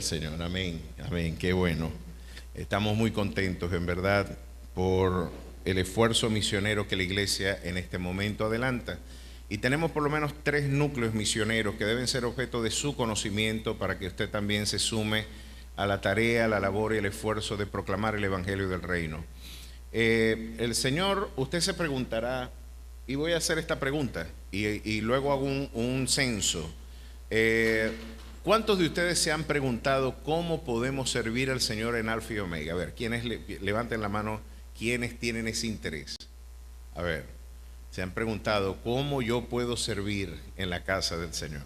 al Señor. Amén. Amén. Qué bueno. Estamos muy contentos, en verdad, por el esfuerzo misionero que la iglesia en este momento adelanta. Y tenemos por lo menos 3 núcleos misioneros que deben ser objeto de su conocimiento para que usted también se sume a la tarea, a la labor y el esfuerzo de proclamar el Evangelio del Reino. El Señor, usted se preguntará, y voy a hacer esta pregunta, y luego hago un censo. ¿Cuántos de ustedes se han preguntado cómo podemos servir al Señor en Alfa y Omega? A ver, ¿quiénes levanten la mano? ¿Quiénes tienen ese interés? A ver, se han preguntado cómo yo puedo servir en la casa del Señor.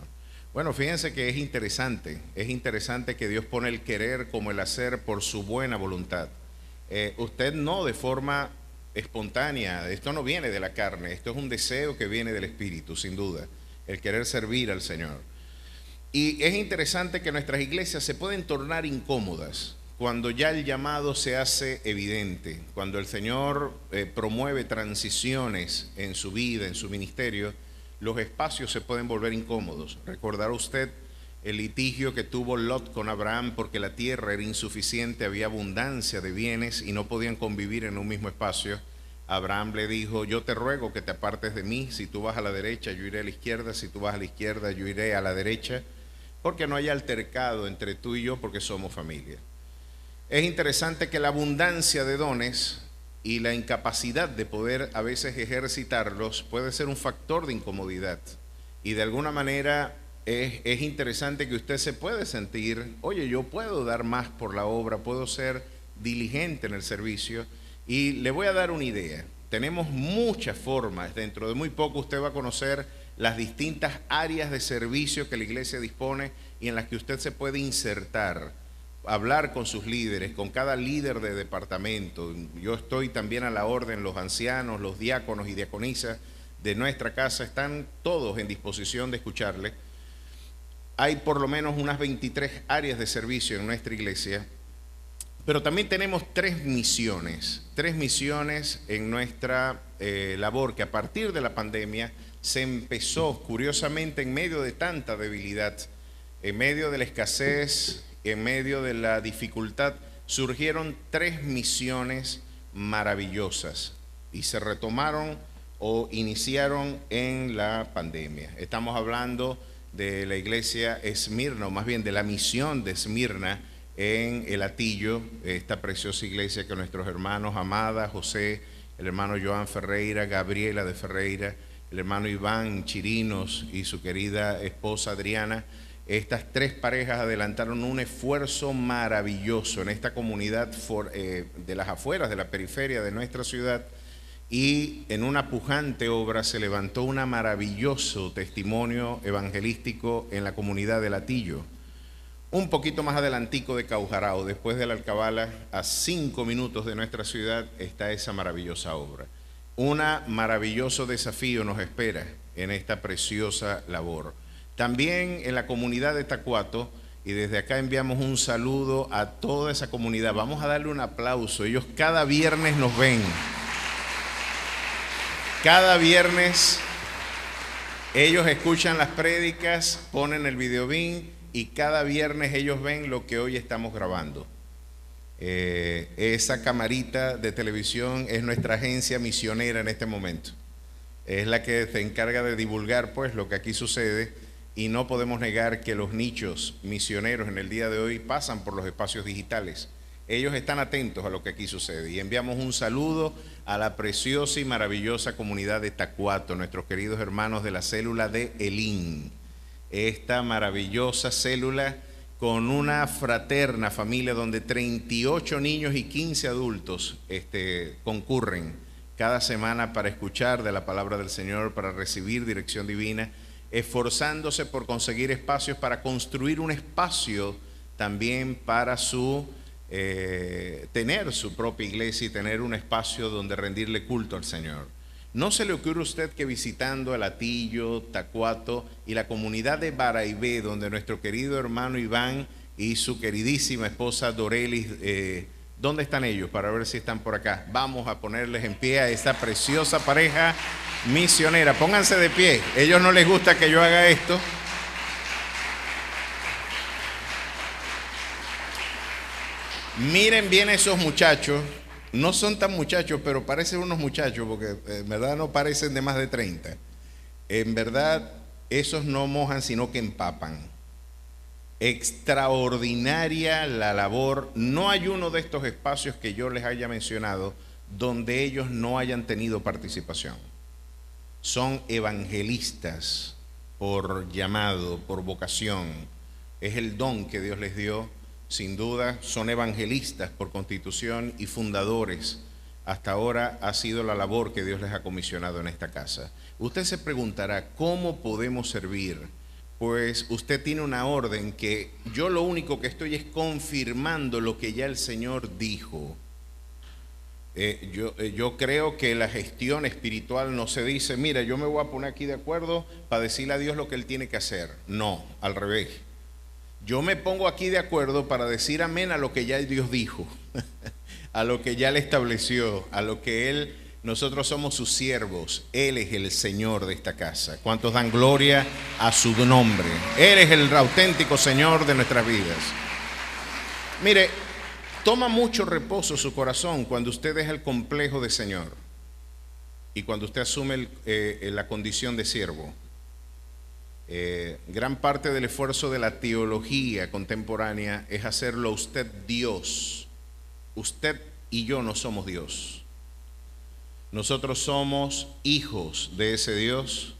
Bueno, fíjense que es interesante que Dios pone el querer como el hacer por su buena voluntad. Usted no de forma espontánea, esto no viene de la carne, esto es un deseo que viene del Espíritu, sin duda, el querer servir al Señor. Y es interesante que nuestras iglesias se pueden tornar incómodas cuando ya el llamado se hace evidente, cuando el Señor promueve transiciones en su vida, en su ministerio, los espacios se pueden volver incómodos. Recordará usted el litigio que tuvo Lot con Abraham porque la tierra era insuficiente, había abundancia de bienes y no podían convivir en un mismo espacio. Abraham le dijo: yo te ruego que te apartes de mí, si tú vas a la derecha yo iré a la izquierda, si tú vas a la izquierda yo iré a la derecha, porque no haya altercado entre tú y yo, porque somos familia. Es interesante que la abundancia de dones y la incapacidad de poder a veces ejercitarlos puede ser un factor de incomodidad, y de alguna manera es interesante que usted se puede sentir, oye, yo puedo dar más por la obra, puedo ser diligente en el servicio. Y le voy a dar una idea. Tenemos muchas formas. Dentro de muy poco usted va a conocer las distintas áreas de servicio que la iglesia dispone y en las que usted se puede insertar, hablar con sus líderes, con cada líder de departamento. Yo estoy también a la orden, los ancianos, los diáconos y diaconisas de nuestra casa están todos en disposición de escucharle. Hay por lo menos unas 23 áreas de servicio en nuestra iglesia, pero también tenemos 3 misiones en nuestra labor, que a partir de la pandemia se empezó, curiosamente, en medio de tanta debilidad, en medio de la escasez, en medio de la dificultad, surgieron 3 misiones maravillosas y se retomaron o iniciaron en la pandemia. Estamos hablando de la iglesia Esmirna, o más bien de la misión de Esmirna en El Hatillo, esta preciosa iglesia que nuestros hermanos Amada, José, el hermano Joan Ferreira, Gabriela de Ferreira, el hermano Iván Chirinos y su querida esposa Adriana, estas 3 parejas adelantaron un esfuerzo maravilloso en esta comunidad de las afueras, de la periferia de nuestra ciudad, y en una pujante obra se levantó un maravilloso testimonio evangelístico en la comunidad del Hatillo. Un poquito más adelantico de Caujarao, después de la Alcabala, a 5 minutos de nuestra ciudad, está esa maravillosa obra. Un maravilloso desafío nos espera en esta preciosa labor. También en la comunidad de Tacuato, y desde acá enviamos un saludo a toda esa comunidad. Vamos a darle un aplauso. Ellos cada viernes nos ven. Cada viernes ellos escuchan las prédicas, ponen el videobin y cada viernes ellos ven lo que hoy estamos grabando. Esa camarita de televisión es nuestra agencia misionera en este momento. Es la que se encarga de divulgar pues lo que aquí sucede, y no podemos negar que los nichos misioneros en el día de hoy pasan por los espacios digitales. Ellos están atentos a lo que aquí sucede, y enviamos un saludo a la preciosa y maravillosa comunidad de Tacuato, nuestros queridos hermanos de la célula de Elín. Esta maravillosa célula con una fraterna familia donde 38 niños y 15 adultos concurren cada semana para escuchar de la palabra del Señor, para recibir dirección divina, esforzándose por conseguir espacios para construir un espacio también para tener su propia iglesia y tener un espacio donde rendirle culto al Señor. ¿No se le ocurre a usted que visitando El Hatillo, Tacuato y la comunidad de Baraibé, donde nuestro querido hermano Iván y su queridísima esposa Dorelis, ¿dónde están ellos? Para ver si están por acá. Vamos a ponerles en pie a esta preciosa pareja misionera. Pónganse de pie. A ellos no les gusta que yo haga esto. Miren bien esos muchachos. No son tan muchachos, pero parecen unos muchachos, porque en verdad no parecen de más de 30. En verdad, esos no mojan, sino que empapan. Extraordinaria la labor. No hay uno de estos espacios que yo les haya mencionado donde ellos no hayan tenido participación. Son evangelistas por llamado, por vocación. Es el don que Dios les dio. Sin duda, son evangelistas por constitución y fundadores. Hasta ahora ha sido la labor que Dios les ha comisionado en esta casa. Usted se preguntará, ¿cómo podemos servir? Pues usted tiene una orden que yo lo único que estoy es confirmando lo que ya el Señor dijo. Yo creo que la gestión espiritual no se dice, mira, yo me voy a poner aquí de acuerdo para decirle a Dios lo que Él tiene que hacer. No, al revés. Yo me pongo aquí de acuerdo para decir amén a lo que ya Dios dijo, a lo que ya Él estableció, a lo que Él, nosotros somos sus siervos. Él es el Señor de esta casa. ¿Cuántos dan gloria a su nombre? Él es el auténtico Señor de nuestras vidas. Mire, toma mucho reposo su corazón cuando usted deja el complejo de Señor y cuando usted asume la condición de siervo. Gran parte del esfuerzo de la teología contemporánea es hacerlo usted Dios. Usted y yo no somos Dios. Nosotros somos hijos de ese Dios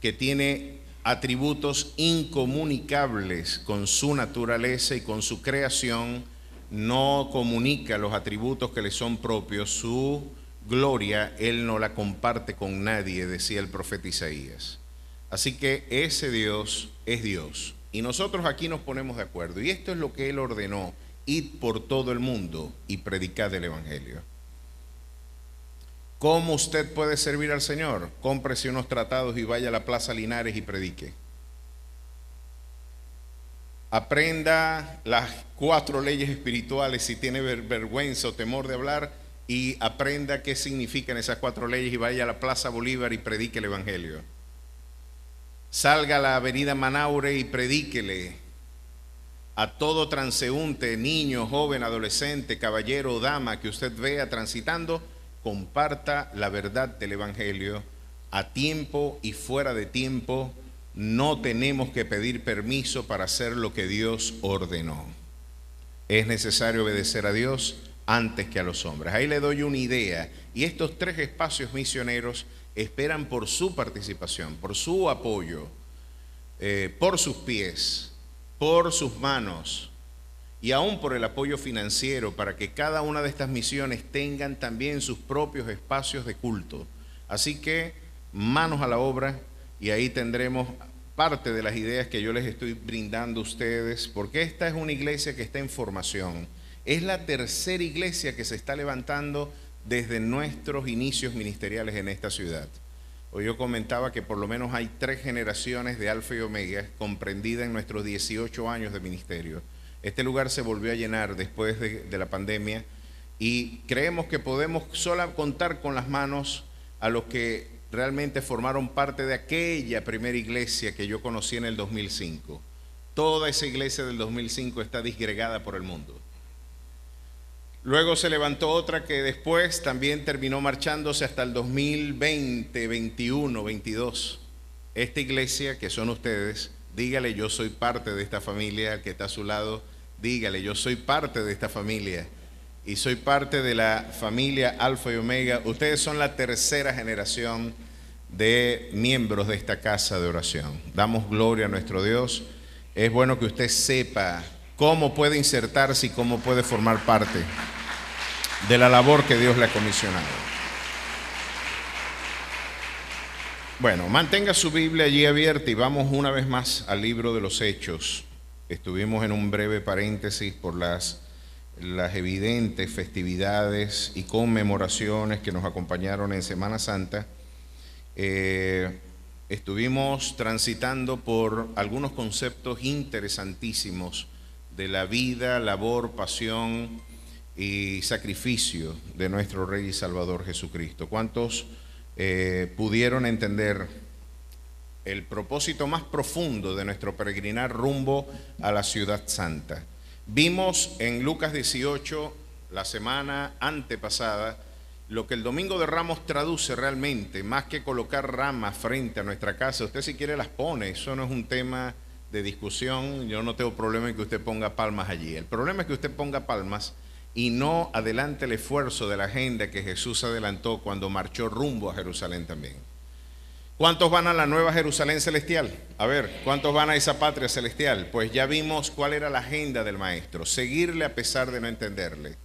que tiene atributos incomunicables con su naturaleza y con su creación. No comunica los atributos que le son propios. Su gloria Él no la comparte con nadie, decía el profeta Isaías. Así que ese Dios es Dios. Y nosotros aquí nos ponemos de acuerdo. Y esto es lo que Él ordenó: id por todo el mundo y predicad el Evangelio. ¿Cómo usted puede servir al Señor? Cómprese unos tratados y vaya a la Plaza Linares y predique. Aprenda las 4 leyes espirituales si tiene vergüenza o temor de hablar, y aprenda qué significan esas 4 leyes y vaya a la Plaza Bolívar y predique el Evangelio. Salga a la avenida Manaure y predíquele a todo transeúnte, niño, joven, adolescente, caballero o dama que usted vea transitando. Comparta la verdad del Evangelio a tiempo y fuera de tiempo. No tenemos que pedir permiso para hacer lo que Dios ordenó. Es necesario obedecer a Dios antes que a los hombres. Ahí le doy una idea. Y estos 3 espacios misioneros esperan por su participación, por su apoyo, por sus pies, por sus manos y aún por el apoyo financiero, para que cada una de estas misiones tengan también sus propios espacios de culto. Así que manos a la obra, y ahí tendremos parte de las ideas que yo les estoy brindando a ustedes, porque esta es una iglesia que está en formación. Es la tercera iglesia que se está levantando desde nuestros inicios ministeriales en esta ciudad. Hoy yo comentaba que por lo menos hay 3 generaciones de Alfa y Omega comprendidas en nuestros 18 años de ministerio. Este lugar se volvió a llenar después de la pandemia, y creemos que podemos solo contar con las manos a los que realmente formaron parte de aquella primera iglesia que yo conocí en el 2005. Toda esa iglesia del 2005 está disgregada por el mundo. Luego se levantó otra que después también terminó marchándose hasta el 2020, 21, 22. Esta iglesia, que son ustedes, dígale: yo soy parte de esta familia. Al que está a su lado, dígale: yo soy parte de esta familia y soy parte de la familia Alfa y Omega. Ustedes son la tercera generación de miembros de esta casa de oración. Damos gloria a nuestro Dios. Es bueno que usted sepa cómo puede insertarse y cómo puede formar parte de la labor que Dios le ha comisionado. Bueno, mantenga su Biblia allí abierta y vamos una vez más al libro de los Hechos. Estuvimos en un breve paréntesis por las evidentes festividades y conmemoraciones que nos acompañaron en Semana Santa. Estuvimos transitando por algunos conceptos interesantísimos de la vida, labor, pasión y sacrificio de nuestro Rey y Salvador Jesucristo. ¿Cuántos pudieron entender el propósito más profundo de nuestro peregrinar rumbo a la Ciudad Santa? Vimos en Lucas 18, la semana antepasada, lo que el Domingo de Ramos traduce realmente, más que colocar ramas frente a nuestra casa. Usted si quiere las pone, eso no es un tema de discusión, yo no tengo problema en que usted ponga palmas allí. El problema es que usted ponga palmas y no adelante el esfuerzo de la agenda que Jesús adelantó cuando marchó rumbo a Jerusalén también. ¿Cuántos van a la Nueva Jerusalén celestial? A ver, ¿cuántos van a esa patria celestial? Pues ya vimos cuál era la agenda del maestro, seguirle a pesar de no entenderle.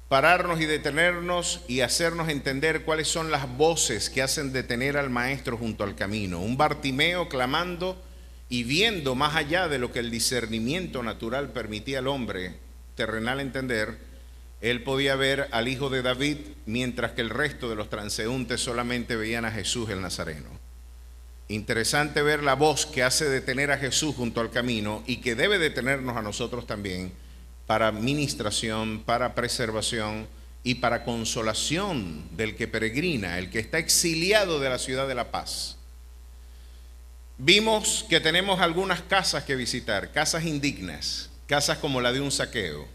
Pararnos y detenernos y hacernos entender cuáles son las voces que hacen detener al maestro junto al camino. Un Bartimeo clamando y viendo más allá de lo que el discernimiento natural permitía al hombre terrenal entender. Él podía ver al hijo de David, mientras que el resto de los transeúntes solamente veían a Jesús el Nazareno. Interesante ver la voz que hace detener a Jesús junto al camino y que debe detenernos a nosotros también para ministración, para preservación y para consolación del que peregrina, el que está exiliado de la ciudad de la paz. Vimos que tenemos algunas casas que visitar, casas indignas, casas como la de un Zaqueo,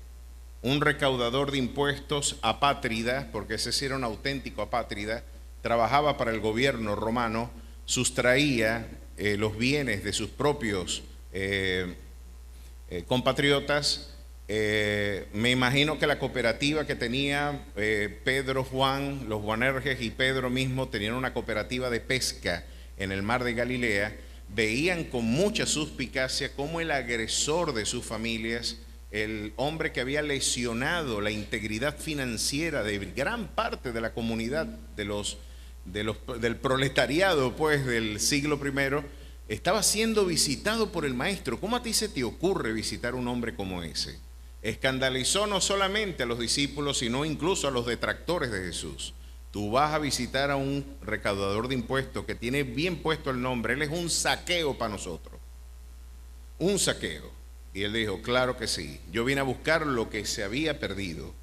un recaudador de impuestos apátrida, porque ese sí era un auténtico apátrida, trabajaba para el gobierno romano, sustraía los bienes de sus propios compatriotas. Me imagino que la cooperativa que tenía Pedro, Juan, los Boanerges y Pedro mismo tenían una cooperativa de pesca en el mar de Galilea. Veían con mucha suspicacia cómo el agresor de sus familias, el hombre que había lesionado la integridad financiera de gran parte de la comunidad del proletariado pues del siglo I, estaba siendo visitado por el maestro. ¿Cómo a ti se te ocurre visitar un hombre como ese? Escandalizó no solamente a los discípulos, sino incluso a los detractores de Jesús. Tú vas a visitar a un recaudador de impuestos que tiene bien puesto el nombre, él es un Zaqueo para nosotros, un Zaqueo. Y él dijo, claro que sí, yo vine a buscar lo que se había perdido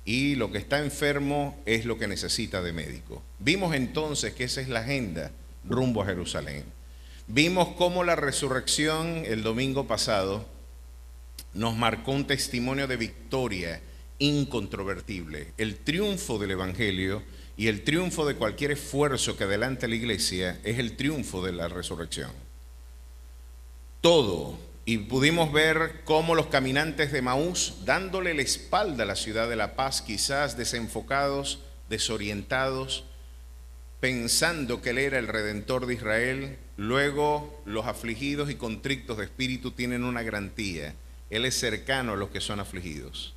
y lo que está enfermo es lo que necesita de médico. Vimos entonces que esa es la agenda rumbo a Jerusalén. Vimos cómo la resurrección el domingo pasado nos marcó un testimonio de victoria incontrovertible. El triunfo del Evangelio y el triunfo de cualquier esfuerzo que adelante la iglesia es el triunfo de la resurrección. Todo. Y pudimos ver cómo los caminantes de Maús, dándole la espalda a la ciudad de la paz, quizás desenfocados, desorientados, pensando que Él era el Redentor de Israel, luego los afligidos y contrictos de espíritu tienen una garantía. Él es cercano a los que son afligidos.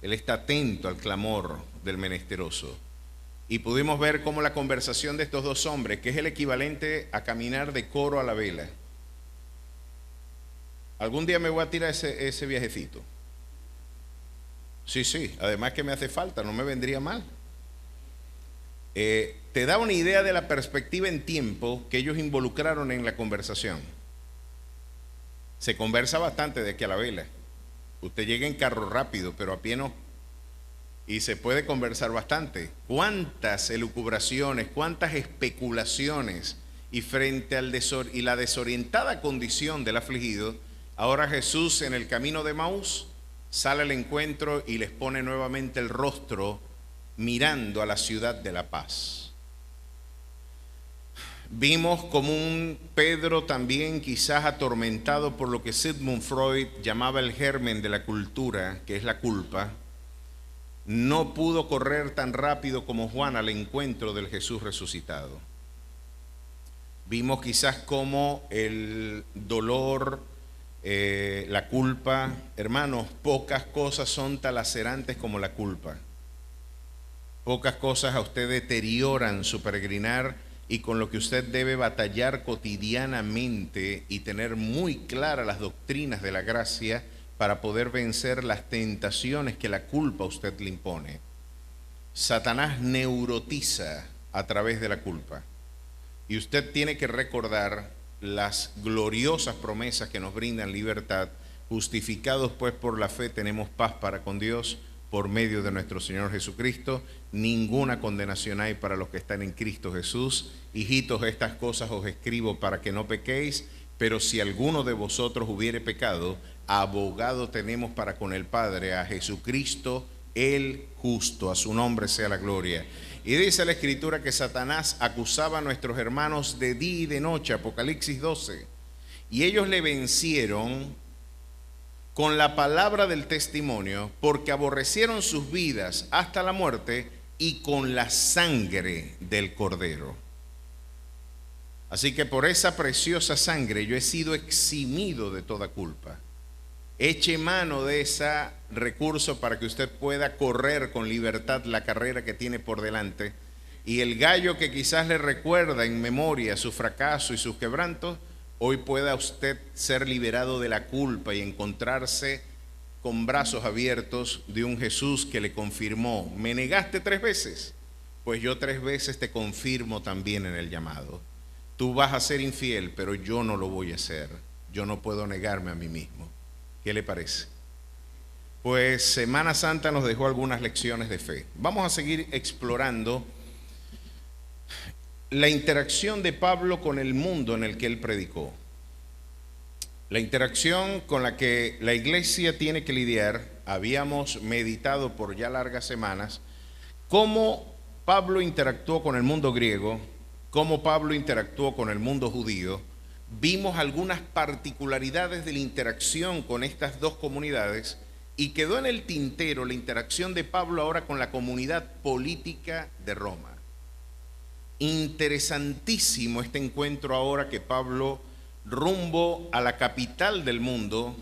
Él está atento al clamor del menesteroso. Y pudimos ver cómo la conversación de estos dos hombres, que es el equivalente a caminar de coro a la vela. Algún día me voy a tirar ese viajecito. Sí, además que me hace falta, no me vendría mal. Te da una idea de la perspectiva en tiempo que ellos involucraron en la conversación. Se conversa bastante de aquí a la vela. Usted llega en carro rápido, pero a pie no. Y se puede conversar bastante. ¿Cuántas elucubraciones, cuántas especulaciones? Y frente al y la desorientada condición del afligido, ahora Jesús en el camino de Maús sale al encuentro y les pone nuevamente el rostro mirando a la ciudad de la paz. Vimos como un Pedro también quizás atormentado por lo que Sigmund Freud llamaba el germen de la cultura, que es la culpa, no pudo correr tan rápido como Juan al encuentro del Jesús resucitado. Vimos quizás como el dolor, la culpa, hermanos, pocas cosas son tan lacerantes como la culpa. Pocas cosas a usted deterioran su peregrinar y con lo que usted debe batallar cotidianamente y tener muy claras las doctrinas de la gracia para poder vencer las tentaciones que la culpa a usted le impone. Satanás neurotiza a través de la culpa y usted tiene que recordar las gloriosas promesas que nos brindan libertad. Justificados pues por la fe tenemos paz para con Dios por medio de nuestro Señor Jesucristo. Ninguna condenación hay para los que están en Cristo Jesús. Hijitos, estas cosas os escribo para que no pequéis, Pero si alguno de vosotros hubiere pecado, abogado tenemos para con el Padre, a Jesucristo el justo, a su nombre sea la gloria. Y dice la Escritura que Satanás acusaba a nuestros hermanos de día y de noche, Apocalipsis 12, y ellos le vencieron con la palabra del testimonio, porque aborrecieron sus vidas hasta la muerte, y con la sangre del Cordero. Así que por esa preciosa sangre yo he sido eximido de toda culpa. Eche mano de ese recurso para que usted pueda correr con libertad la carrera que tiene por delante, y el gallo que quizás le recuerda en memoria su fracaso y sus quebrantos, hoy pueda usted ser liberado de la culpa y encontrarse con brazos abiertos de un Jesús que le confirmó: me negaste 3 veces, pues yo 3 veces te confirmo también en el llamado. Tú vas a ser infiel, pero yo no lo voy a hacer. Yo no puedo negarme a mí mismo. ¿Qué le parece? Pues Semana Santa nos dejó algunas lecciones de fe. Vamos a seguir explorando la interacción de Pablo con el mundo en el que él predicó. La interacción con la que la iglesia tiene que lidiar. Habíamos meditado por ya largas semanas cómo Pablo interactuó con el mundo griego, cómo Pablo interactuó con el mundo judío. Vimos algunas particularidades de la interacción con estas dos comunidades, y quedó en el tintero la interacción de Pablo ahora con la comunidad política de Roma. Interesantísimo este encuentro ahora que Pablo, rumbo a la capital del mundo,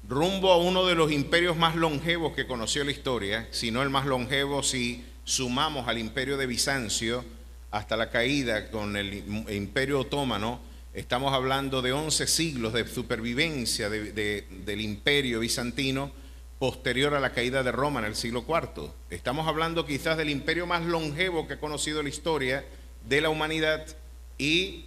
rumbo a uno de los imperios más longevos que conoció la historia, si no el más longevo si sumamos al imperio de Bizancio hasta la caída con el imperio otomano. Estamos hablando de 11 siglos de supervivencia del imperio bizantino posterior a la caída de Roma en el siglo IV. Estamos hablando quizás del imperio más longevo que ha conocido la historia de la humanidad, y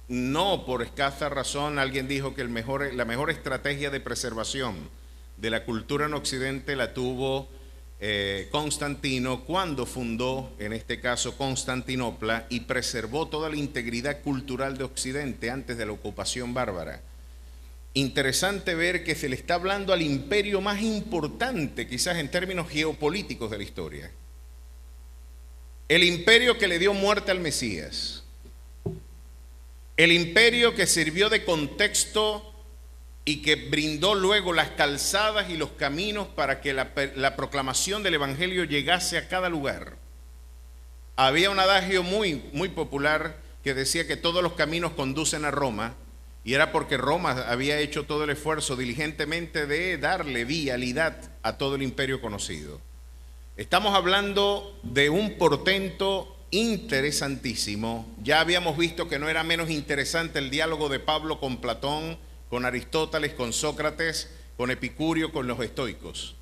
no por escasa razón alguien dijo que la mejor estrategia de preservación de la cultura en Occidente la tuvo Constantino cuando fundó, en este caso, Constantinopla, y preservó toda la integridad cultural de Occidente antes de la ocupación bárbara. Interesante ver que se le está hablando al imperio más importante, quizás en términos geopolíticos de la historia. El imperio que le dio muerte al Mesías. El imperio que sirvió de contexto y que brindó luego las calzadas y los caminos para que la proclamación del Evangelio llegase a cada lugar. Había un adagio muy popular que decía que todos los caminos conducen a Roma, y era porque Roma había hecho todo el esfuerzo diligentemente de darle vialidad a todo el imperio conocido. Estamos hablando de un portento interesantísimo. Ya habíamos visto que no era menos interesante el diálogo de Pablo con Platón, con Aristóteles, con Sócrates, con Epicurio, con los estoicos.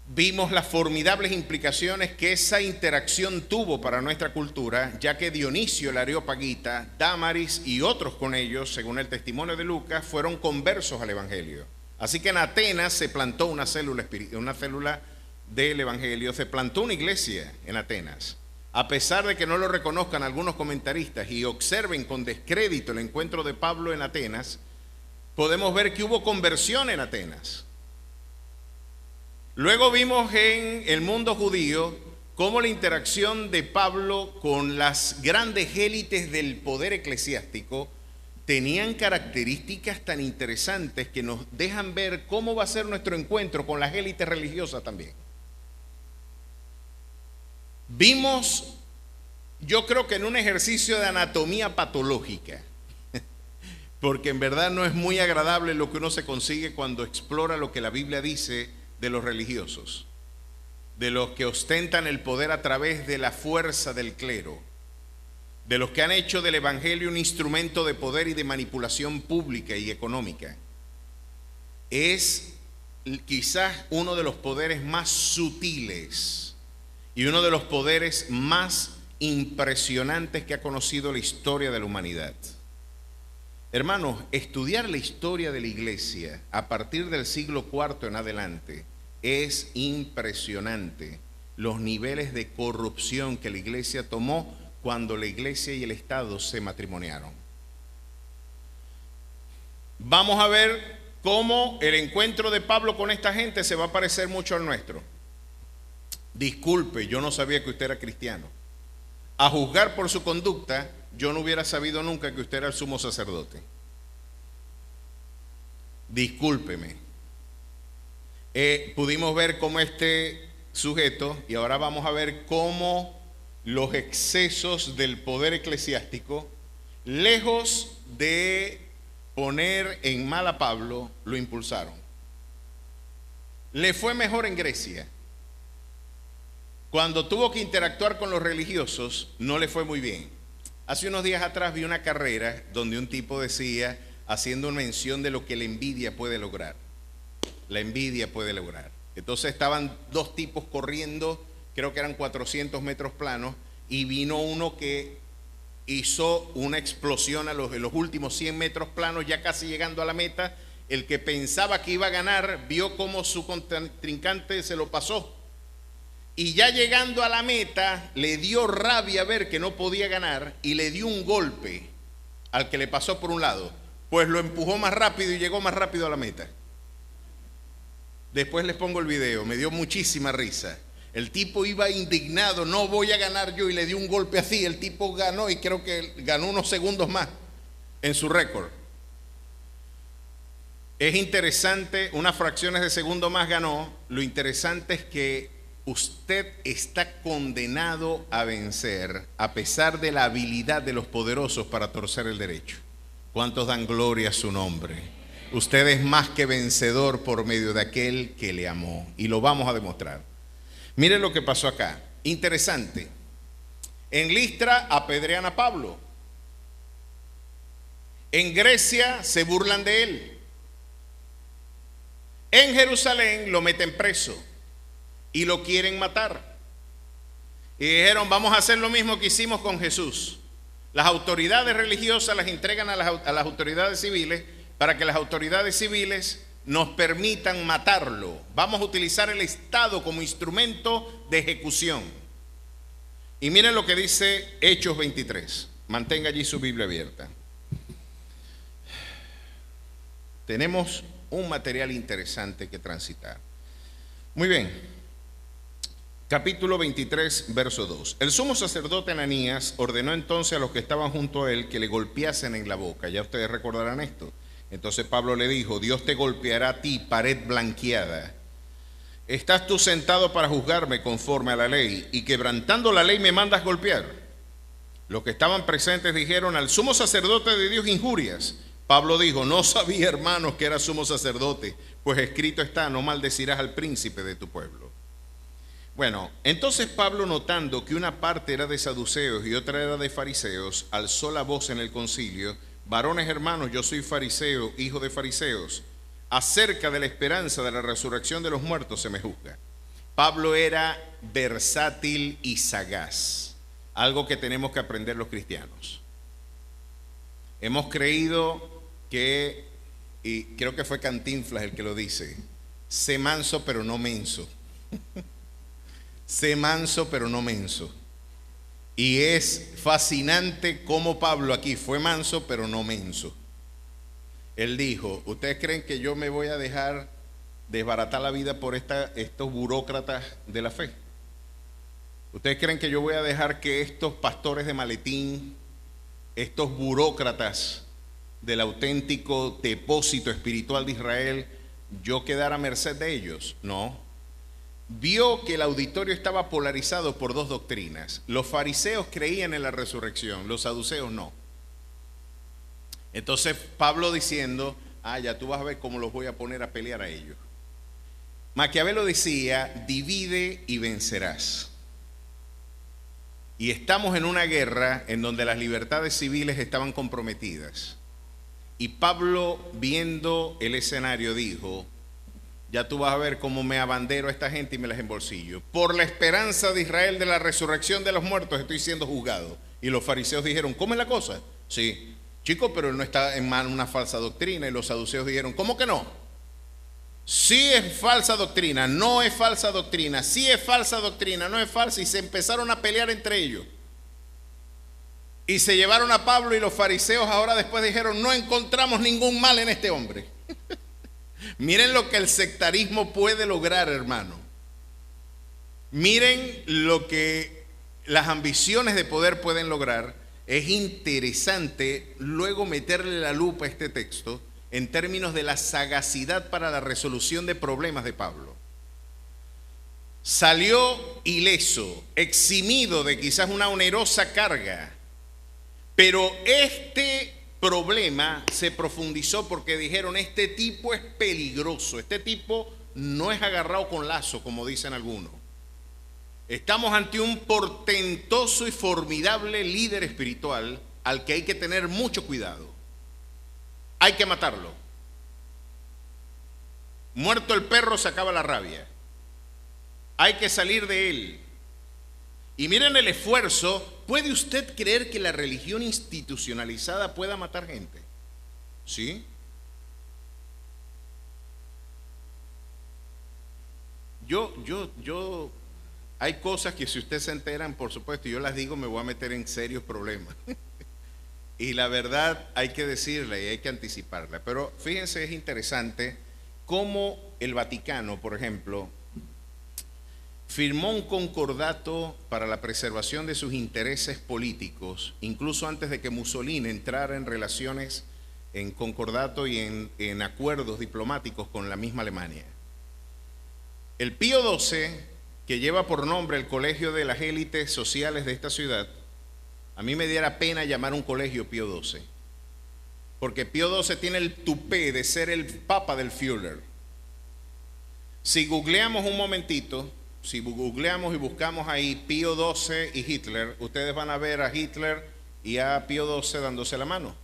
Vimos las formidables implicaciones que esa interacción tuvo para nuestra cultura, ya que Dionisio el Areopagita, Dámaris y otros con ellos, según el testimonio de Lucas, fueron conversos al Evangelio. Así que en Atenas se plantó una célula del Evangelio, se plantó una iglesia en Atenas. A pesar de que no lo reconozcan algunos comentaristas y observen con descrédito el encuentro de Pablo en Atenas, podemos ver que hubo conversión en Atenas. Luego vimos en el mundo judío cómo la interacción de Pablo con las grandes élites del poder eclesiástico tenían características tan interesantes que nos dejan ver cómo va a ser nuestro encuentro con las élites religiosas también. Vimos, yo creo que en un ejercicio de anatomía patológica, porque en verdad no es muy agradable lo que uno se consigue cuando explora lo que la Biblia dice de los religiosos, de los que ostentan el poder a través de la fuerza del clero, de los que han hecho del evangelio un instrumento de poder y de manipulación pública y económica. Es quizás uno de los poderes más sutiles y uno de los poderes más impresionantes que ha conocido la historia de la humanidad. Hermanos, estudiar la historia de la iglesia a partir del siglo IV en adelante es impresionante los niveles de corrupción que la iglesia tomó cuando la iglesia y el Estado se matrimoniaron. Vamos a ver cómo el encuentro de Pablo con esta gente se va a parecer mucho al nuestro. Disculpe, yo no sabía que usted era cristiano. A juzgar por su conducta, yo no hubiera sabido nunca que usted era el sumo sacerdote. Discúlpeme. Pudimos ver cómo este sujeto, y ahora vamos a ver cómo los excesos del poder eclesiástico, lejos de poner en mal a Pablo, lo impulsaron. Le fue mejor en Grecia. Cuando tuvo que interactuar con los religiosos, no le fue muy bien. Hace unos días atrás vi una carrera donde un tipo decía, haciendo mención de lo que la envidia puede lograr. La envidia puede lograr. Entonces estaban dos tipos corriendo, creo que eran 400 metros planos, y vino uno que hizo una explosión en los últimos 100 metros planos, ya casi llegando a la meta. El que pensaba que iba a ganar, vio cómo su contrincante se lo pasó. Y ya llegando a la meta, le dio rabia ver que no podía ganar y le dio un golpe al que le pasó por un lado. Pues lo empujó más rápido y llegó más rápido a la meta. Después les pongo el video, me dio muchísima risa. El tipo iba indignado, no voy a ganar yo, y le dio un golpe así. El tipo ganó y creo que ganó unos segundos más en su récord. Es interesante, unas fracciones de segundo más ganó. Lo interesante es que usted está condenado a vencer a pesar de la habilidad de los poderosos para torcer el derecho. ¿Cuántos dan gloria a su nombre? Usted es más que vencedor por medio de aquel que le amó, y lo vamos a demostrar. Miren lo que pasó acá. Interesante. En Listra apedrean a Pablo. En Grecia se burlan de él. En Jerusalén lo meten preso y lo quieren matar. Y dijeron, vamos a hacer lo mismo que hicimos con Jesús. Las autoridades religiosas las entregan a las autoridades civiles para que las autoridades civiles nos permitan matarlo. Vamos a utilizar el Estado como instrumento de ejecución. Y miren lo que dice Hechos 23. Mantenga allí su Biblia abierta. Tenemos un material interesante que transitar. Muy bien. Capítulo 23, verso 2. El sumo sacerdote Ananías ordenó entonces a los que estaban junto a él que le golpeasen en la boca. Ya ustedes recordarán esto. Entonces Pablo le dijo, Dios te golpeará a ti, pared blanqueada. ¿Estás tú sentado para juzgarme conforme a la ley y quebrantando la ley me mandas golpear? Los que estaban presentes dijeron, al sumo sacerdote de Dios injurias. Pablo dijo, no sabía, hermanos, que era sumo sacerdote, pues escrito está, no maldecirás al príncipe de tu pueblo. Bueno, entonces Pablo, notando que una parte era de saduceos y otra era de fariseos, alzó la voz en el concilio, varones hermanos, yo soy fariseo, hijo de fariseos. Acerca de la esperanza de la resurrección de los muertos se me juzga. Pablo era versátil y sagaz, algo que tenemos que aprender los cristianos. Hemos creído que, y creo que fue Cantinflas el que lo dice, sé manso pero no menso. Sé manso pero no menso. Y es fascinante cómo Pablo aquí fue manso, pero no menso. Él dijo, ¿ustedes creen que yo me voy a dejar desbaratar la vida por estos burócratas de la fe? ¿Ustedes creen que yo voy a dejar que estos pastores de maletín, estos burócratas del auténtico depósito espiritual de Israel, yo quedara a merced de ellos? No. Vio que el auditorio estaba polarizado por dos doctrinas. Los fariseos creían en la resurrección, los saduceos no. Entonces Pablo diciendo, ya tú vas a ver cómo los voy a poner a pelear a ellos. Maquiavelo decía, divide y vencerás. Y estamos en una guerra en donde las libertades civiles estaban comprometidas. Y Pablo, viendo el escenario, dijo, ya tú vas a ver cómo me abandero a esta gente y me las embolsillo. Por la esperanza de Israel de la resurrección de los muertos estoy siendo juzgado. Y los fariseos dijeron, ¿cómo es la cosa? Sí, chico, pero él no está en mano una falsa doctrina. Y los saduceos dijeron, ¿cómo que no? Sí es falsa doctrina, no es falsa doctrina, sí es falsa doctrina, no es falsa. Y se empezaron a pelear entre ellos. Y se llevaron a Pablo y los fariseos ahora después dijeron, no encontramos ningún mal en este hombre. Miren lo que el sectarismo puede lograr, hermano. Miren lo que las ambiciones de poder pueden lograr. Es interesante luego meterle la lupa a este texto en términos de la sagacidad para la resolución de problemas de Pablo. Salió ileso, eximido de quizás una onerosa carga, pero este problema se profundizó porque dijeron, este tipo es peligroso, este tipo no es agarrado con lazo, como dicen algunos. Estamos ante un portentoso y formidable líder espiritual al que hay que tener mucho cuidado. Hay que matarlo. Muerto el perro se acaba la rabia. Hay que salir de él. Y miren el esfuerzo. ¿Puede usted creer que la religión institucionalizada pueda matar gente? ¿Sí? Hay cosas que si ustedes se enteran, por supuesto, yo las digo, me voy a meter en serios problemas. Y la verdad hay que decirla y hay que anticiparla. Pero fíjense, es interesante cómo el Vaticano, por ejemplo, firmó un concordato para la preservación de sus intereses políticos, incluso antes de que Mussolini entrara en relaciones, en concordato y en acuerdos diplomáticos con la misma Alemania. El Pío XII, que lleva por nombre el colegio de las élites sociales de esta ciudad, a mí me diera pena llamar un colegio Pío XII, porque Pío XII tiene el tupé de ser el papa del Führer. Si googleamos un momentito, si googleamos y buscamos ahí Pío XII y Hitler, ustedes van a ver a Hitler y a Pío XII dándose la mano.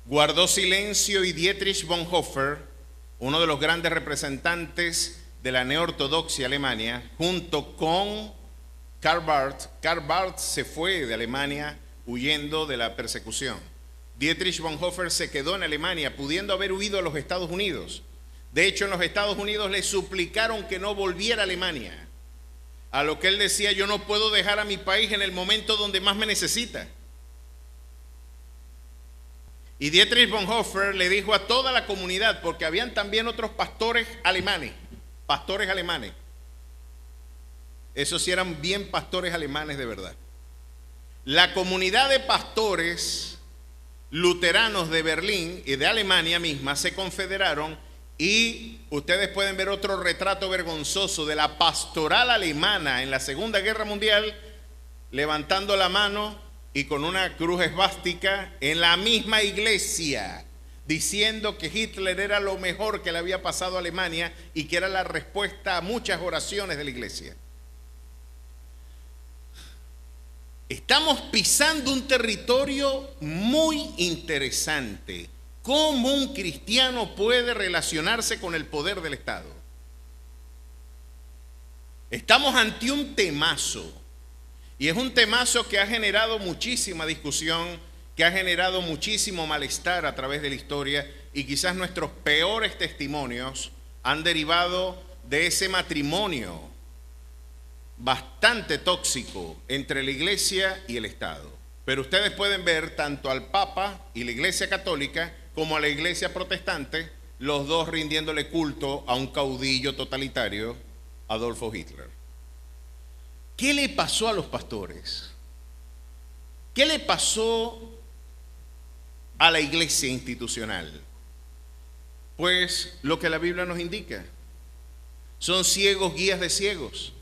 Guardó silencio y Dietrich Bonhoeffer, uno de los grandes representantes de la neortodoxia Alemania, junto con Karl Barth. Karl Barth se fue de Alemania huyendo de la persecución. Dietrich Bonhoeffer se quedó en Alemania, pudiendo haber huido a los Estados Unidos. De hecho, en los Estados Unidos le suplicaron que no volviera a Alemania. A lo que él decía, yo no puedo dejar a mi país en el momento donde más me necesita. Y Dietrich Bonhoeffer le dijo a toda la comunidad, porque habían también otros pastores alemanes. Esos sí eran bien pastores alemanes de verdad. La comunidad de pastores luteranos de Berlín y de Alemania misma se confederaron y ustedes pueden ver otro retrato vergonzoso de la pastoral alemana en la Segunda Guerra Mundial levantando la mano y con una cruz esvástica en la misma iglesia, diciendo que Hitler era lo mejor que le había pasado a Alemania y que era la respuesta a muchas oraciones de la iglesia. Estamos pisando un territorio muy interesante. ¿Cómo un cristiano puede relacionarse con el poder del Estado? Estamos ante un temazo. Y es un temazo que ha generado muchísima discusión, que ha generado muchísimo malestar a través de la historia, y quizás nuestros peores testimonios han derivado de ese matrimonio bastante tóxico entre la iglesia y el Estado. Pero ustedes pueden ver tanto al Papa y la Iglesia Católica como a la Iglesia Protestante, los dos rindiéndole culto a un caudillo totalitario, Adolfo Hitler. ¿Qué le pasó a los pastores? ¿Qué le pasó a la iglesia institucional? Pues lo que la Biblia nos indica. Son ciegos guías de ciegos.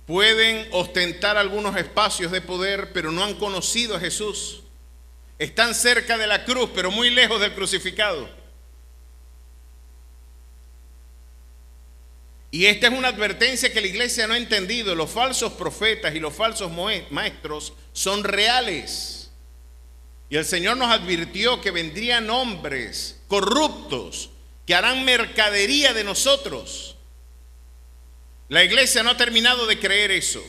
Pueden ostentar algunos espacios de poder, pero no han conocido a Jesús. Están cerca de la cruz, pero muy lejos del crucificado. Y esta es una advertencia que la iglesia no ha entendido. Los falsos profetas y los falsos maestros son reales. Y el Señor nos advirtió que vendrían hombres corruptos que harán mercadería de nosotros. La iglesia no ha terminado de creer eso,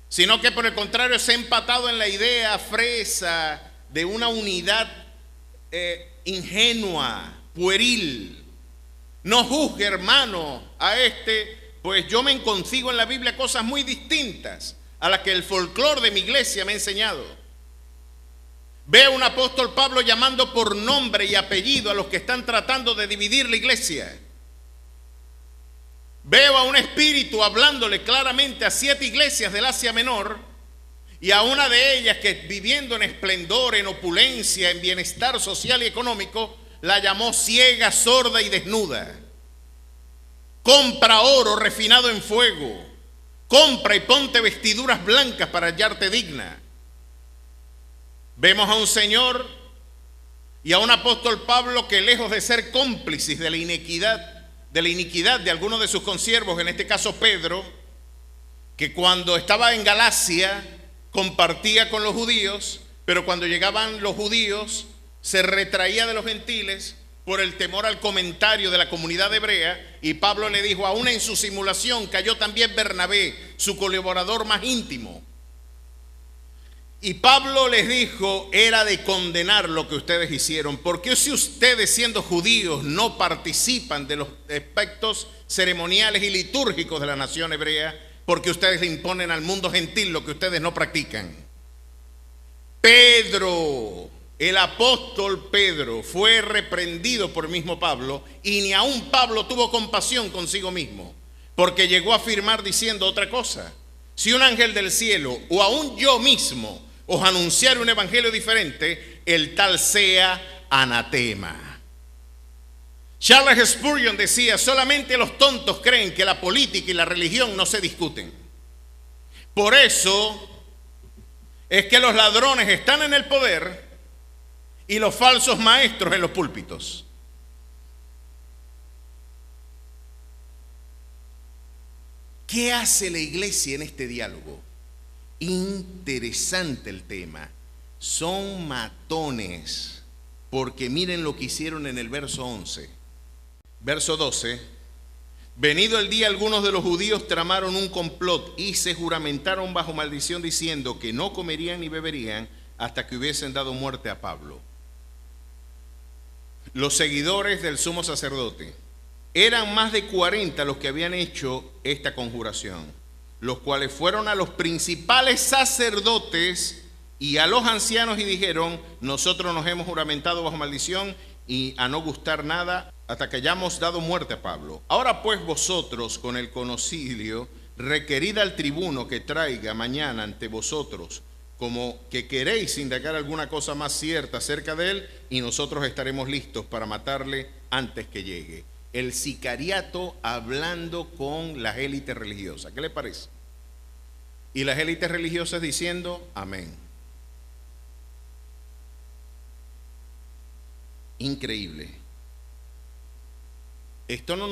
sino que por el contrario se ha empatado en la idea fresa de una unidad ingenua, pueril. No juzgue, hermano, a este pues yo me consigo en la Biblia cosas muy distintas a las que el folclore de mi iglesia me ha enseñado. Veo a un apóstol Pablo llamando por nombre y apellido a los que están tratando de dividir la iglesia. Veo a un espíritu hablándole claramente a 7 iglesias del Asia Menor, y a una de ellas que, viviendo en esplendor, en opulencia, en bienestar social y económico, la llamó ciega, sorda y desnuda. Compra oro refinado en fuego, compra y ponte vestiduras blancas para hallarte digna. Vemos a un Señor y a un apóstol Pablo que, lejos de ser cómplices de la iniquidad de algunos de sus consiervos, en este caso Pedro, que cuando estaba en Galacia compartía con los judíos, pero cuando llegaban los judíos se retraía de los gentiles por el temor al comentario de la comunidad hebrea, y Pablo le dijo, aún en su simulación cayó también Bernabé, su colaborador más íntimo. Y Pablo les dijo, era de condenar lo que ustedes hicieron, porque si ustedes, siendo judíos, no participan de los aspectos ceremoniales y litúrgicos de la nación hebrea, porque ustedes le imponen al mundo gentil lo que ustedes no practican. Pedro, el apóstol Pedro, fue reprendido por el mismo Pablo, y ni aun Pablo tuvo compasión consigo mismo, porque llegó a afirmar diciendo otra cosa: si un ángel del cielo o aún yo mismo os anunciar un evangelio diferente, el tal sea anatema. Charles Spurgeon decía, solamente los tontos creen que la política y la religión no se discuten. Por eso es que los ladrones están en el poder y los falsos maestros en los púlpitos. ¿Qué hace la iglesia en este diálogo? Interesante el tema. Son matones, porque miren lo que hicieron en el verso 11. Verso 12. Venido el día, algunos de los judíos tramaron un complot y se juramentaron bajo maldición, diciendo que no comerían ni beberían hasta que hubiesen dado muerte a Pablo. Los seguidores del sumo sacerdote eran más de 40 los que habían hecho esta conjuración, los cuales fueron a los principales sacerdotes y a los ancianos y dijeron, nosotros nos hemos juramentado bajo maldición y a no gustar nada hasta que hayamos dado muerte a Pablo. Ahora pues vosotros con el concilio requerid al tribuno que traiga mañana ante vosotros como que queréis indagar alguna cosa más cierta acerca de él, y nosotros estaremos listos para matarle antes que llegue. El sicariato hablando con las élites religiosas. ¿Qué le parece? Y las élites religiosas diciendo amén. Increíble. Esto no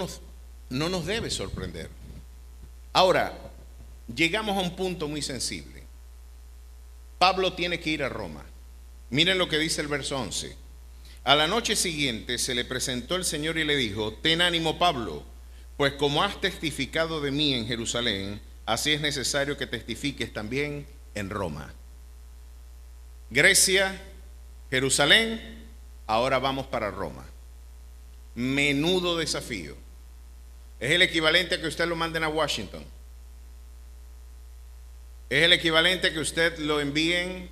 nos debe sorprender. Ahora, llegamos a un punto muy sensible. Pablo tiene que ir a Roma. Miren lo que dice el verso 11. A la noche siguiente se le presentó el Señor y le dijo, ten ánimo, Pablo, pues como has testificado de mí en Jerusalén, así es necesario que testifiques también en Roma. Grecia, Jerusalén, ahora vamos para Roma. Menudo desafío. Es el equivalente a que usted lo manden a Washington. Es el equivalente a que usted lo envíen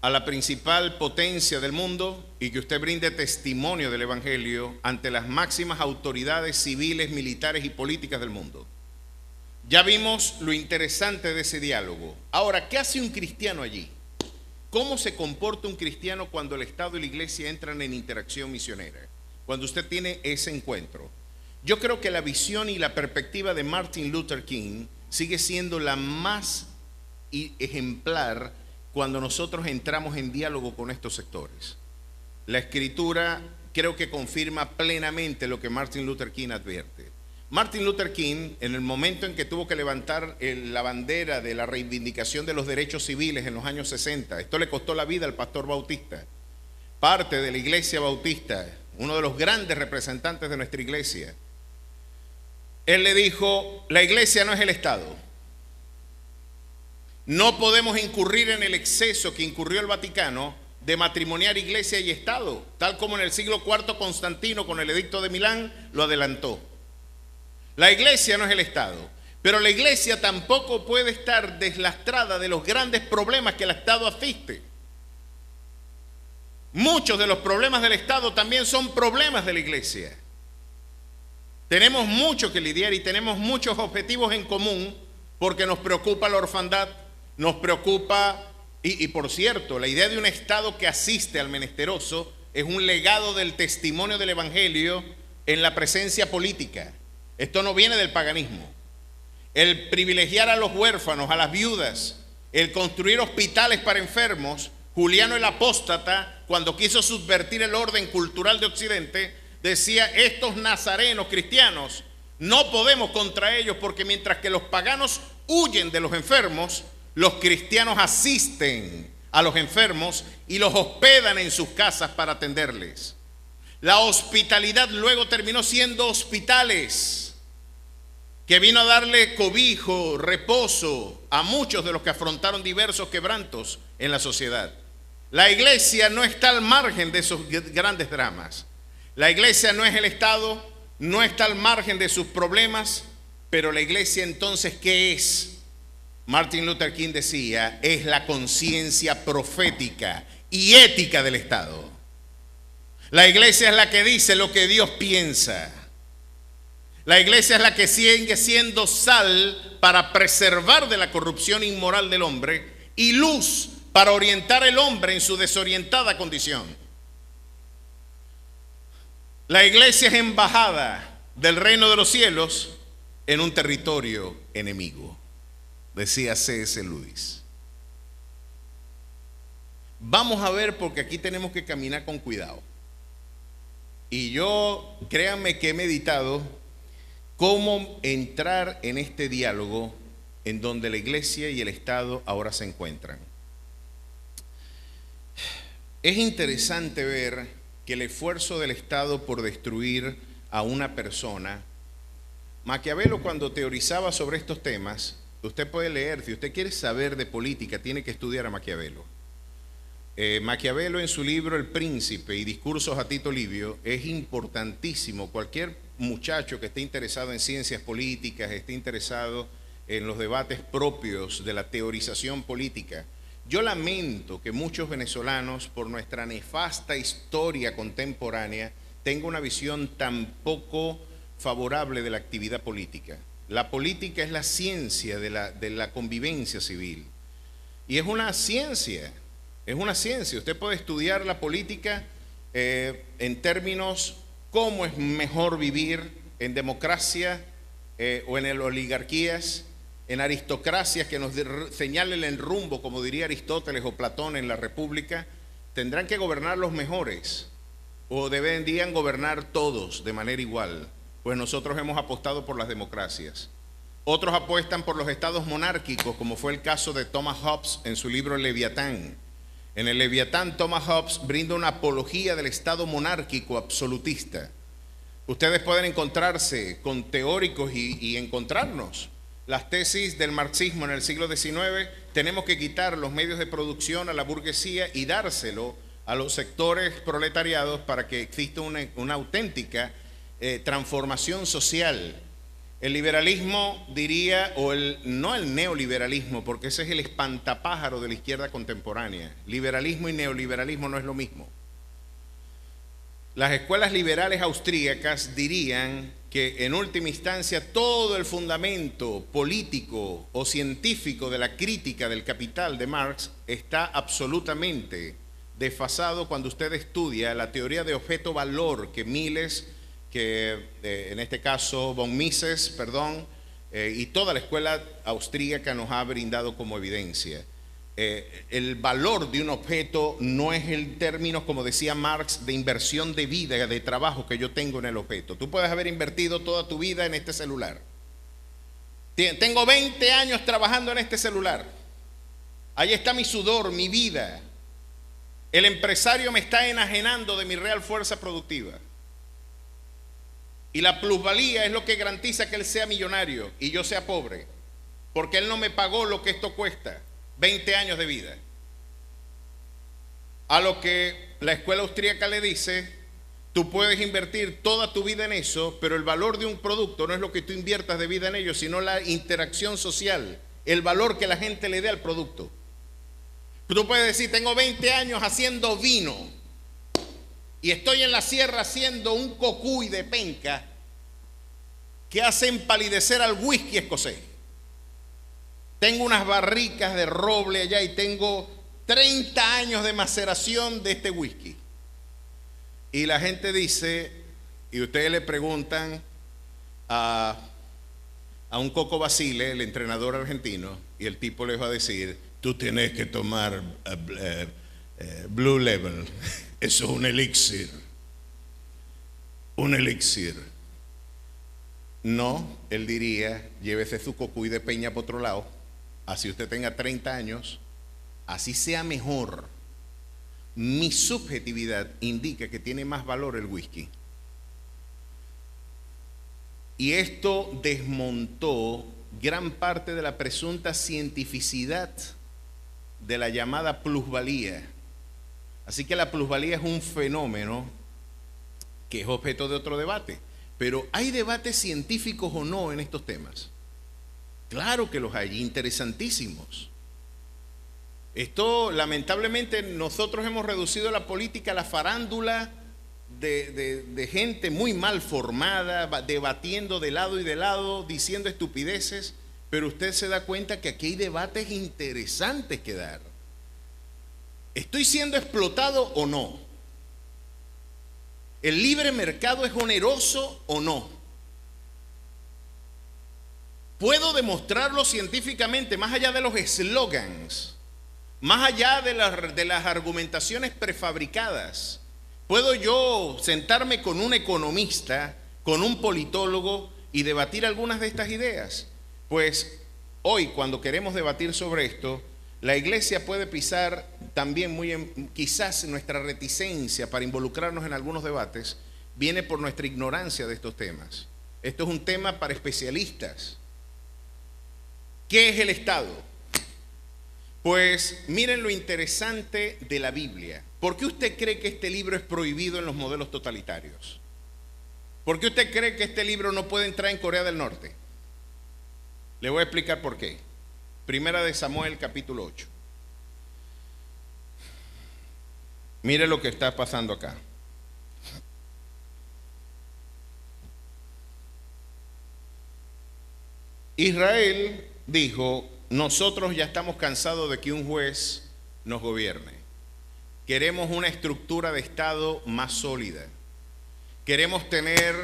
a la principal potencia del mundo y que usted brinde testimonio del evangelio ante las máximas autoridades civiles, militares y políticas del mundo. Ya vimos lo interesante de ese diálogo. Ahora, ¿qué hace un cristiano allí? ¿Cómo se comporta un cristiano cuando el Estado y la iglesia entran en interacción misionera? Cuando usted tiene ese encuentro. Yo creo que la visión y la perspectiva de Martin Luther King sigue siendo la más ejemplar cuando nosotros entramos en diálogo con estos sectores. La escritura creo que confirma plenamente lo que Martin Luther King advierte. Martin Luther King, en el momento en que tuvo que levantar la bandera de la reivindicación de los derechos civiles en los años 60, esto le costó la vida al pastor Bautista, parte de la iglesia bautista, uno de los grandes representantes de nuestra iglesia. Él le dijo, la iglesia no es el Estado. No podemos incurrir en el exceso que incurrió el Vaticano de matrimoniar iglesia y Estado, tal como en el siglo IV Constantino con el edicto de Milán lo adelantó. La iglesia no es el Estado, pero la iglesia tampoco puede estar deslastrada de los grandes problemas que el Estado asiste. Muchos de los problemas del Estado también son problemas de la iglesia. Tenemos mucho que lidiar y tenemos muchos objetivos en común porque nos preocupa la orfandad, nos preocupa, y por cierto, la idea de un Estado que asiste al menesteroso es un legado del testimonio del Evangelio en la presencia política. Esto no viene del paganismo. El privilegiar a los huérfanos, a las viudas, el construir hospitales para enfermos. Juliano el Apóstata, cuando quiso subvertir el orden cultural de Occidente, decía: estos nazarenos cristianos, no podemos contra ellos porque mientras que los paganos huyen de los enfermos, los cristianos asisten a los enfermos y los hospedan en sus casas para atenderles. La hospitalidad luego terminó siendo hospitales, que vino a darle cobijo, reposo a muchos de los que afrontaron diversos quebrantos en la sociedad. La iglesia no está al margen de esos grandes dramas. La iglesia no es el Estado, no está al margen de sus problemas, pero la iglesia entonces, ¿qué es? Martin Luther King decía, es la conciencia profética y ética del Estado. La iglesia es la que dice lo que Dios piensa. La iglesia es la que sigue siendo sal para preservar de la corrupción inmoral del hombre y luz para orientar al hombre en su desorientada condición. La iglesia es embajada del reino de los cielos en un territorio enemigo, decía C.S. Lewis. Vamos a ver, porque aquí tenemos que caminar con cuidado. Y yo, créanme que he meditado cómo entrar en este diálogo en donde la iglesia y el Estado ahora se encuentran. Es interesante ver que el esfuerzo del Estado por destruir a una persona, Maquiavelo, cuando teorizaba sobre estos temas, usted puede leer, si usted quiere saber de política, tiene que estudiar a Maquiavelo. Maquiavelo, en su libro El Príncipe y Discursos a Tito Livio, es importantísimo. Cualquier muchacho que esté interesado en ciencias políticas, esté interesado en los debates propios de la teorización política. Yo lamento que muchos venezolanos, por nuestra nefasta historia contemporánea, tengan una visión tan poco favorable de la actividad política. La política es la ciencia de la convivencia civil. Y es una ciencia, es una ciencia. Usted puede estudiar la política en términos cómo es mejor vivir en democracia o en oligarquías, en aristocracias que nos señalen el rumbo, como diría Aristóteles o Platón en la República. Tendrán que gobernar los mejores o deberían gobernar todos de manera igual, pues nosotros hemos apostado por las democracias. Otros apuestan por los estados monárquicos, como fue el caso de Thomas Hobbes en su libro El Leviatán. En el Leviatán, Thomas Hobbes brinda una apología del estado monárquico absolutista. Ustedes pueden encontrarse con teóricos y encontrarnos las tesis del marxismo en el siglo XIX. Tenemos que quitar los medios de producción a la burguesía y dárselo a los sectores proletariados para que exista una auténtica transformación social. El liberalismo diría, no el neoliberalismo, porque ese es el espantapájaro de la izquierda contemporánea. Liberalismo y neoliberalismo no es lo mismo. Las escuelas liberales austríacas dirían que en última instancia todo el fundamento político o científico de la crítica del Capital de Marx está absolutamente desfasado cuando usted estudia la teoría de objeto-valor que Mises, en este caso von Mises, y toda la escuela austríaca nos ha brindado como evidencia. El valor de un objeto no es el término, como decía Marx, de inversión de vida, de trabajo que yo tengo en el objeto. Tú puedes haber invertido toda tu vida en este celular. Tengo 20 años trabajando en este celular. Ahí está mi sudor, mi vida. El empresario me está enajenando de mi real fuerza productiva. Y la plusvalía es lo que garantiza que él sea millonario y yo sea pobre, porque él no me pagó lo que esto cuesta, 20 años de vida. A lo que la escuela austríaca le dice, Tú puedes invertir toda tu vida en eso, pero el valor de un producto no es lo que tú inviertas de vida en ello, sino la interacción social, el valor que la gente le dé al producto. Tú puedes decir, tengo 20 años haciendo vino y estoy en la sierra haciendo un cocuy de penca que hace empalidecer al whisky escocés. Tengo unas barricas de roble allá y tengo 30 años de maceración de este whisky. Y la gente dice, y ustedes le preguntan a un Coco Basile, el entrenador argentino, y el tipo les va a decir, tú tienes que tomar Blue Label, eso es un elixir. Un elixir. No, él diría, llévese su cocuy de peña por otro lado, así usted tenga 30 años, así sea mejor. Mi subjetividad indica que tiene más valor el whisky. Y esto desmontó gran parte de la presunta cientificidad de la llamada plusvalía. Así que la plusvalía es un fenómeno que es objeto de otro debate. Pero ¿hay debates científicos o no en estos temas? Claro que los hay, interesantísimos. Esto, lamentablemente, nosotros hemos reducido la política a la farándula de gente muy mal formada, debatiendo de lado y de lado, diciendo estupideces, pero usted se da cuenta que aquí hay debates interesantes que dar. ¿Estoy siendo explotado o no? ¿El libre mercado es oneroso o no? ¿Puedo demostrarlo científicamente, más allá de los eslogans? Más allá de las argumentaciones prefabricadas? ¿Puedo yo sentarme con un economista, con un politólogo y debatir algunas de estas ideas? Pues hoy, cuando queremos debatir sobre esto, la iglesia puede pisar también quizás nuestra reticencia para involucrarnos en algunos debates viene por nuestra ignorancia de estos temas. Esto es un tema para especialistas. ¿Qué es el Estado? Pues miren lo interesante de la Biblia. ¿Por qué usted cree que este libro es prohibido en los modelos totalitarios? ¿Por qué usted cree que este libro no puede entrar en Corea del Norte? Le voy a explicar por qué. Primera de Samuel, capítulo 8. Mire lo que está pasando acá. Israel dijo, nosotros ya estamos cansados de que un juez nos gobierne. Queremos una estructura de Estado más sólida. Queremos tener,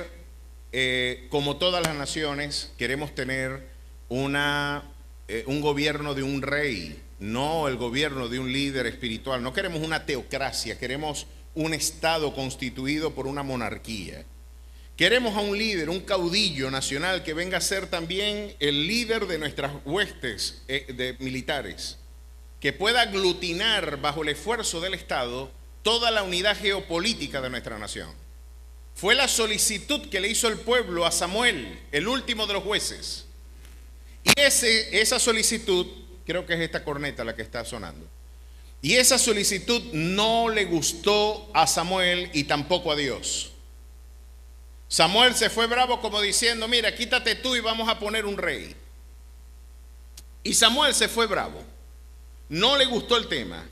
como todas las naciones, queremos tener un gobierno de un rey, no el gobierno de un líder espiritual. No queremos una teocracia, queremos un Estado constituido por una monarquía. Queremos a un líder, un caudillo nacional que venga a ser también el líder de nuestras huestes de militares, que pueda aglutinar bajo el esfuerzo del Estado toda la unidad geopolítica de nuestra nación. Fue la solicitud que le hizo el pueblo a Samuel, el último de los jueces. Y esa solicitud, creo que es esta corneta la que está sonando, y esa solicitud no le gustó a Samuel y tampoco a Dios. Samuel se fue bravo como diciendo, mira, quítate tú y vamos a poner un rey. Y Samuel se fue bravo. No le gustó el tema.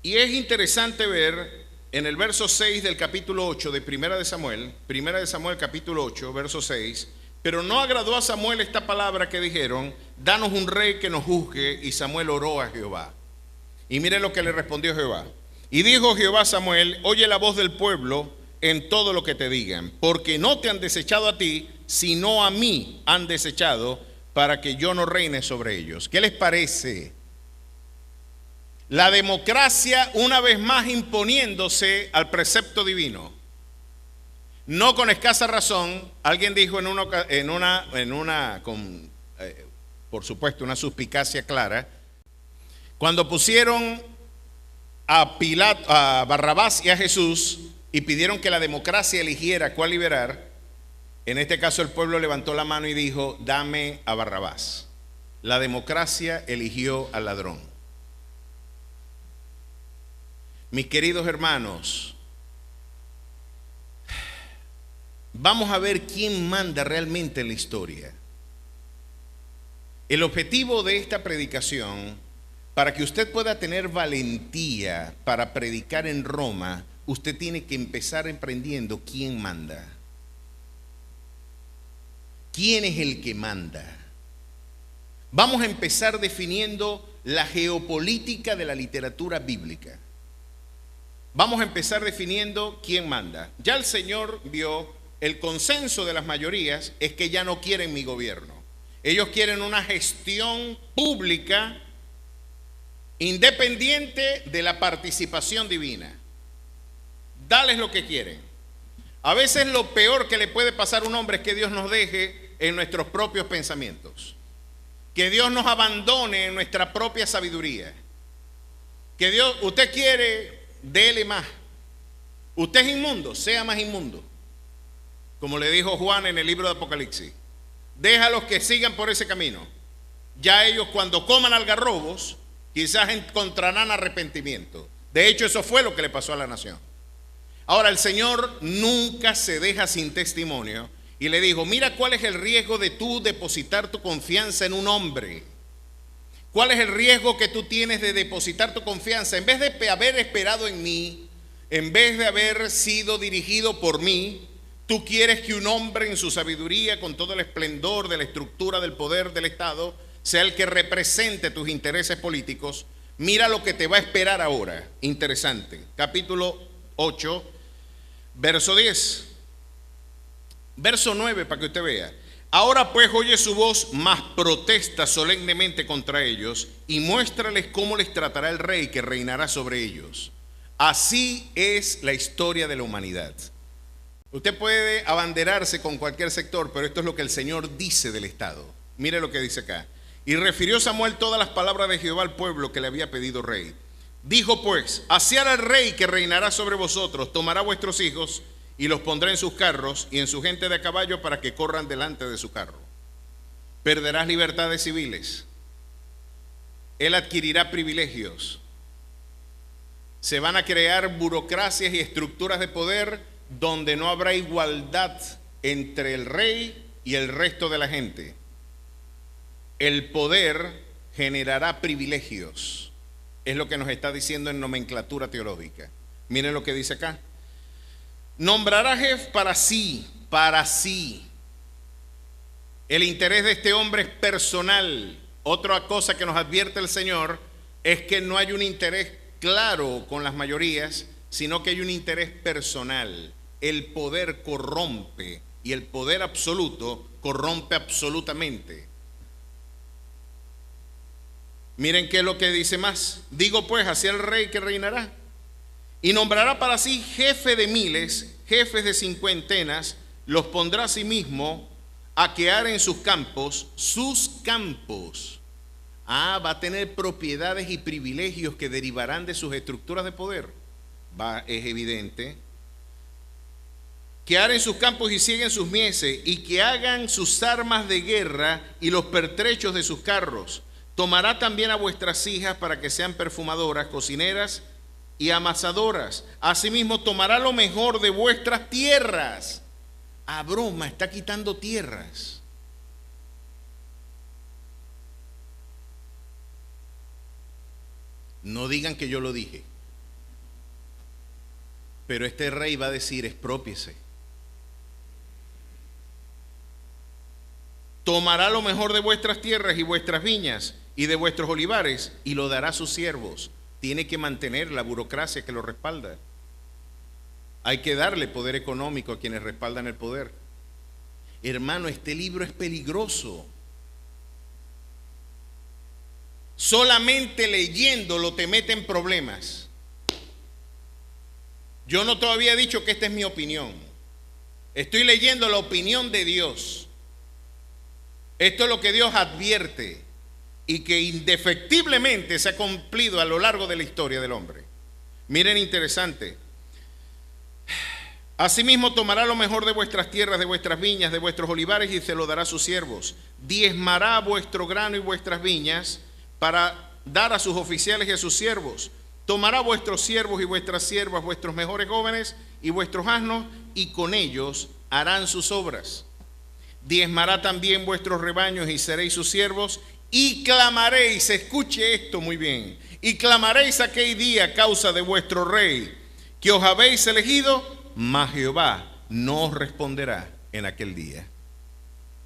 Y es interesante ver en el verso 6 del capítulo 8 de Primera de Samuel capítulo 8, verso 6, pero no agradó a Samuel esta palabra que dijeron, danos un rey que nos juzgue, y Samuel oró a Jehová. Y mire lo que le respondió Jehová. Y dijo Jehová a Samuel, oye la voz del pueblo en todo lo que te digan, porque no te han desechado a ti, sino a mí han desechado, para que yo no reine sobre ellos. ¿Qué les parece? La democracia una vez más imponiéndose al precepto divino. No con escasa razón, alguien dijo por supuesto, una suspicacia clara, cuando pusieron a Barrabás y a Jesús y pidieron que la democracia eligiera cuál liberar, en este caso el pueblo levantó la mano y dijo, dame a Barrabás. La democracia eligió al ladrón. Mis queridos hermanos, vamos a ver quién manda realmente en la historia. El objetivo de esta predicación, para que usted pueda tener valentía para predicar en Roma, usted tiene que empezar emprendiendo quién manda. ¿Quién es el que manda? Vamos a empezar definiendo la geopolítica de la literatura bíblica. Vamos a empezar definiendo quién manda. Ya el Señor vio, el consenso de las mayorías es que ya no quieren mi gobierno. Ellos quieren una gestión pública independiente de la participación divina. Dales lo que quieren. A veces lo peor que le puede pasar a un hombre es que Dios nos deje en nuestros propios pensamientos. Que Dios nos abandone en nuestra propia sabiduría. Que Dios, usted quiere, dele más. Usted es inmundo, sea más inmundo. Como le dijo Juan en el libro de Apocalipsis. Déjalos que sigan por ese camino. Ya ellos cuando coman algarrobos, quizás encontrarán arrepentimiento. De hecho, eso fue lo que le pasó a la nación. Ahora, el Señor nunca se deja sin testimonio y le dijo, mira cuál es el riesgo de tú depositar tu confianza en un hombre. ¿Cuál es el riesgo que tú tienes de depositar tu confianza? En vez de haber esperado en mí, en vez de haber sido dirigido por mí, tú quieres que un hombre en su sabiduría, con todo el esplendor de la estructura del poder del Estado, sea el que represente tus intereses políticos. Mira lo que te va a esperar ahora. Interesante. Capítulo 8, verso 10. Verso 9, para que usted vea. Ahora pues oye su voz, mas protesta solemnemente contra ellos y muéstrales cómo les tratará el rey que reinará sobre ellos. Así es la historia de la humanidad. Usted puede abanderarse con cualquier sector, pero esto es lo que el Señor dice del Estado. Mire lo que dice acá. Y refirió Samuel todas las palabras de Jehová al pueblo que le había pedido rey. Dijo pues, así hará el rey que reinará sobre vosotros, tomará vuestros hijos y los pondrá en sus carros y en su gente de a caballo para que corran delante de su carro. Perderás libertades civiles. Él adquirirá privilegios. Se van a crear burocracias y estructuras de poder donde no habrá igualdad entre el rey y el resto de la gente. El poder generará privilegios. Es lo que nos está diciendo en nomenclatura teológica. Miren lo que dice acá. Nombrará jefe para sí, para sí. El interés de este hombre es personal. Otra cosa que nos advierte el Señor es que no hay un interés claro con las mayorías, sino que hay un interés personal. El poder corrompe y el poder absoluto corrompe absolutamente. Miren qué es lo que dice más. Digo pues, hacia el rey que reinará. Y nombrará para sí jefe de miles, jefes de cincuentenas, los pondrá a sí mismo a quedar en sus campos, va a tener propiedades y privilegios que derivarán de sus estructuras de poder. Es evidente. Quedar en sus campos y siguen sus mieses, y que hagan sus armas de guerra y los pertrechos de sus carros. Tomará también a vuestras hijas para que sean perfumadoras, cocineras y amasadoras. Asimismo tomará lo mejor de vuestras tierras. A broma, está quitando tierras. No digan que yo lo dije. Pero este rey va a decir, exprópiese. Tomará lo mejor de vuestras tierras y vuestras viñas y de vuestros olivares y lo dará a sus siervos. Tiene que mantener la burocracia que lo respalda. Hay que darle poder económico a quienes respaldan el poder. Hermano, este libro es peligroso. Solamente leyéndolo te mete en problemas. Yo no todavía he dicho que esta es mi opinión. Estoy leyendo la opinión de Dios. Esto es lo que Dios advierte y que indefectiblemente se ha cumplido a lo largo de la historia del hombre. Miren, interesante. Asimismo tomará lo mejor de vuestras tierras, de vuestras viñas, de vuestros olivares y se lo dará a sus siervos. Diezmará vuestro grano y vuestras viñas para dar a sus oficiales y a sus siervos. tomará vuestros siervos y vuestras siervas, vuestros mejores jóvenes y vuestros asnos, y con ellos harán sus obras. Diezmará también vuestros rebaños y seréis sus siervos, y clamaréis, escuche esto muy bien, y clamaréis aquel día a causa de vuestro rey, que os habéis elegido, mas Jehová no os responderá en aquel día.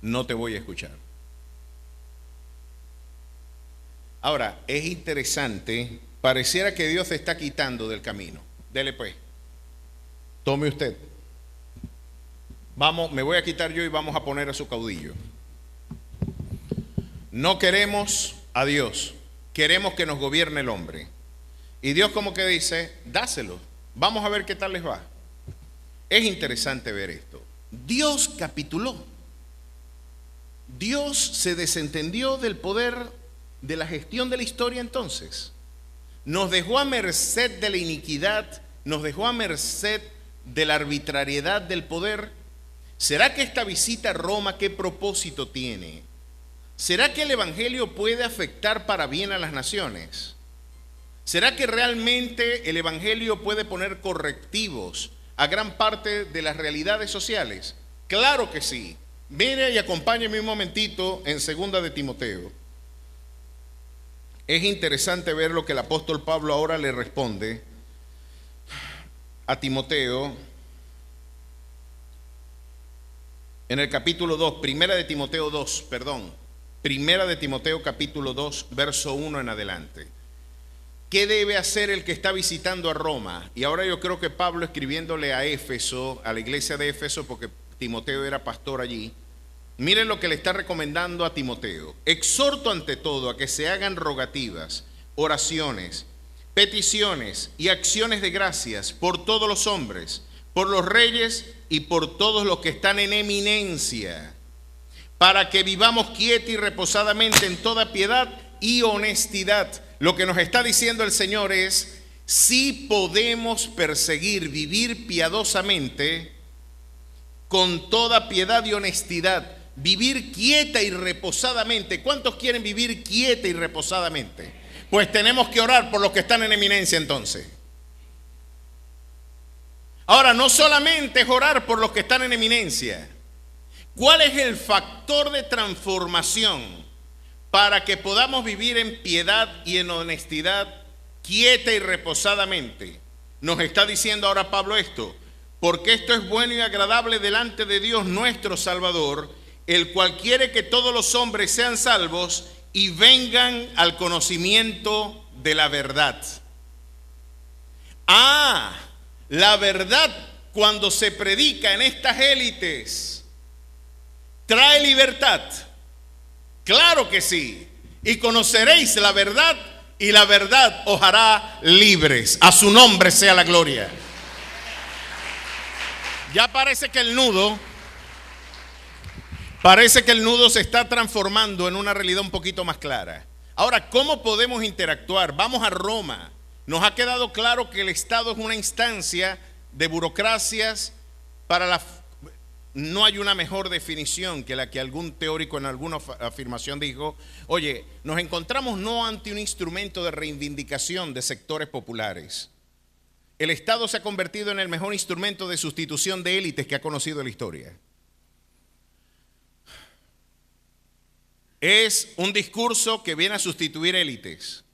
No te voy a escuchar. Ahora, es interesante, pareciera que Dios se está quitando del camino. Dele pues, tome usted. Vamos, me voy a quitar yo y vamos a poner a su caudillo. No queremos a Dios, queremos que nos gobierne el hombre. Y Dios como que dice, dáselo, vamos a ver qué tal les va. Es interesante ver esto. Dios capituló. Dios se desentendió del poder de la gestión de la historia entonces. Nos dejó a merced de la iniquidad, nos dejó a merced de la arbitrariedad del poder. ¿Será que esta visita a Roma qué propósito tiene? ¿Será que el Evangelio puede afectar para bien a las naciones? ¿Será que realmente el Evangelio puede poner correctivos a gran parte de las realidades sociales? Claro que sí. Mire y acompáñeme un momentito en 2 de Timoteo. Es interesante ver lo que el apóstol Pablo ahora le responde a Timoteo en el capítulo 2, Primera de Timoteo capítulo 2, verso 1 en adelante. ¿Qué debe hacer el que está visitando a Roma? Y ahora yo creo que Pablo, escribiéndole a Éfeso, a la iglesia de Éfeso, porque Timoteo era pastor allí, miren lo que le está recomendando a Timoteo. Exhorto ante todo a que se hagan rogativas, oraciones, peticiones y acciones de gracias por todos los hombres, por los reyes y por todos los que están en eminencia, para que vivamos quieta y reposadamente en toda piedad y honestidad. Lo que nos está diciendo el Señor es, si podemos perseguir, vivir piadosamente, con toda piedad y honestidad, vivir quieta y reposadamente. ¿Cuántos quieren vivir quieta y reposadamente? Pues tenemos que orar por los que están en eminencia entonces. Ahora, no solamente es orar por los que están en eminencia. ¿Cuál es el factor de transformación para que podamos vivir en piedad y en honestidad, quieta y reposadamente? Nos está diciendo ahora Pablo esto, porque esto es bueno y agradable delante de Dios nuestro Salvador, el cual quiere que todos los hombres sean salvos y vengan al conocimiento de la verdad. La verdad, cuando se predica en estas élites, ¿trae libertad? Claro que sí. Y conoceréis la verdad, y la verdad os hará libres. A su nombre sea la gloria. Ya parece que el nudo se está transformando en una realidad un poquito más clara. Ahora, ¿cómo podemos interactuar? Vamos a Roma. Nos ha quedado claro que el Estado es una instancia de burocracias no hay una mejor definición que la que algún teórico en alguna afirmación dijo. Oye, nos encontramos no ante un instrumento de reivindicación de sectores populares. El Estado se ha convertido en el mejor instrumento de sustitución de élites que ha conocido la historia. Es un discurso que viene a sustituir élites.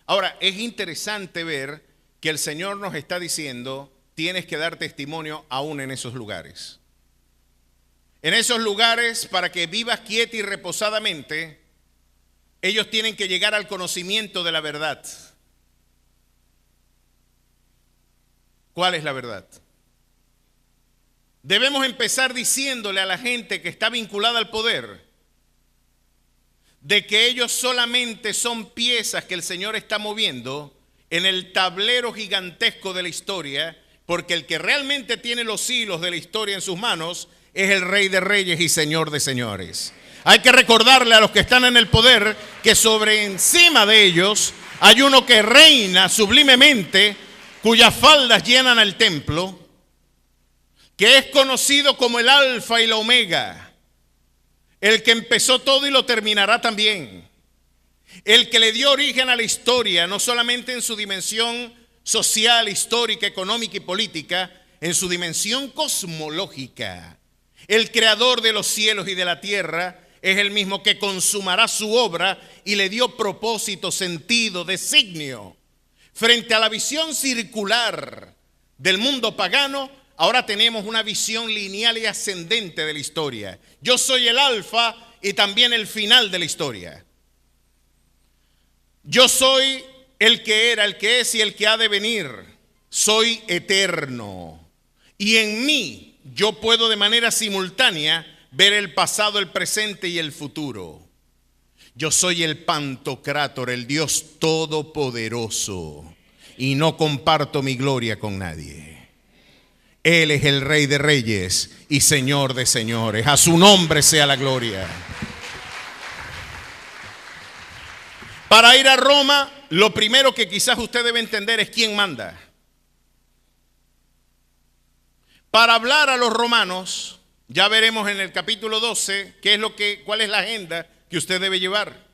Ahora, es interesante ver que el Señor nos está diciendo, tienes que dar testimonio aún en esos lugares. En esos lugares, para que vivas quieta y reposadamente, ellos tienen que llegar al conocimiento de la verdad. ¿Cuál es la verdad? Debemos empezar diciéndole a la gente que está vinculada al poder de que ellos solamente son piezas que el Señor está moviendo en el tablero gigantesco de la historia, porque el que realmente tiene los hilos de la historia en sus manos es el Rey de Reyes y Señor de Señores. Hay que recordarle a los que están en el poder que sobre encima de ellos hay uno que reina sublimemente, cuyas faldas llenan el templo, que es conocido como el Alfa y la Omega, el que empezó todo y lo terminará también, el que le dio origen a la historia, no solamente en su dimensión social, histórica, económica y política, en su dimensión cosmológica. El creador de los cielos y de la tierra es el mismo que consumará su obra y le dio propósito, sentido, designio. Frente a la visión circular del mundo pagano, ahora tenemos una visión lineal y ascendente de la historia. Yo soy el alfa y también el final de la historia. Yo soy el que era, el que es y el que ha de venir. Soy eterno. Y en mí yo puedo de manera simultánea ver el pasado, el presente y el futuro. Yo soy el Pantocrátor, el Dios todopoderoso. Y no comparto mi gloria con nadie. Él es el Rey de Reyes y Señor de Señores. A su nombre sea la gloria. Para ir a Roma, lo primero que quizás usted debe entender es quién manda. Para hablar a los romanos, ya veremos en el capítulo 12 cuál es la agenda que usted debe llevar.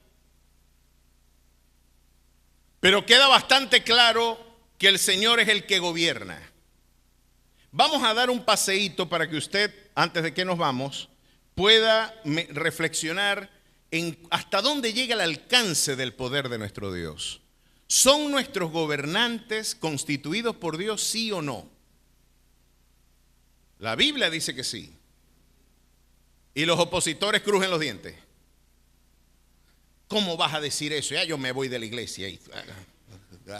Pero queda bastante claro que el Señor es el que gobierna. Vamos a dar un paseíto para que usted, antes de que nos vamos, pueda reflexionar en hasta dónde llega el alcance del poder de nuestro Dios. ¿Son nuestros gobernantes constituidos por Dios, sí o no? La Biblia dice que sí. Y los opositores crujen los dientes. ¿Cómo vas a decir eso? Ya yo me voy de la iglesia.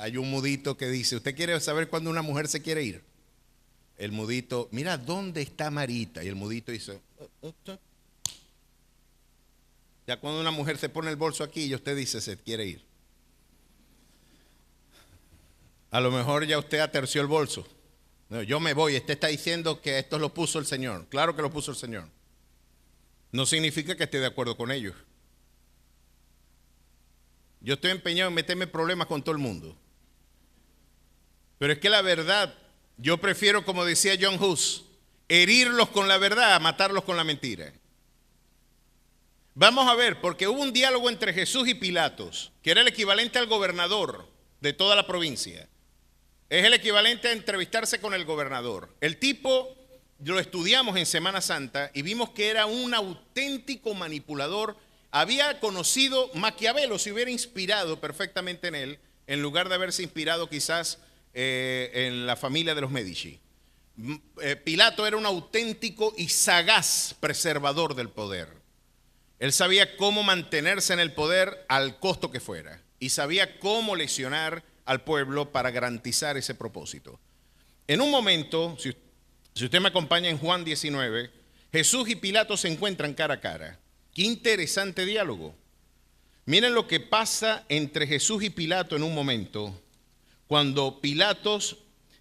Hay un mudito que dice, ¿usted quiere saber cuándo una mujer se quiere ir? El mudito, mira, ¿dónde está Marita? Y el mudito dice, ya cuando una mujer se pone el bolso aquí y usted dice, se quiere ir. A lo mejor ya usted aterció el bolso. No, yo me voy, este está diciendo que esto lo puso el Señor. Claro que lo puso el Señor. No significa que esté de acuerdo con ellos. Yo estoy empeñado en meterme problemas con todo el mundo. Pero es que la verdad, yo prefiero, como decía John Hus, herirlos con la verdad a matarlos con la mentira. Vamos a ver, porque hubo un diálogo entre Jesús y Pilatos, que era el equivalente al gobernador de toda la provincia. Es el equivalente a entrevistarse con el gobernador. El tipo, lo estudiamos en Semana Santa y vimos que era un auténtico manipulador. Había conocido Maquiavelo, se hubiera inspirado perfectamente en él, en lugar de haberse inspirado quizás en la familia de los Medici. Pilato era un auténtico y sagaz preservador del poder. Él sabía cómo mantenerse en el poder al costo que fuera y sabía cómo lesionar al pueblo para garantizar ese propósito. En un momento, si usted me acompaña en Juan 19, Jesús y Pilato se encuentran cara a cara. Qué interesante diálogo. Miren lo que pasa entre Jesús y Pilato en un momento, cuando Pilatos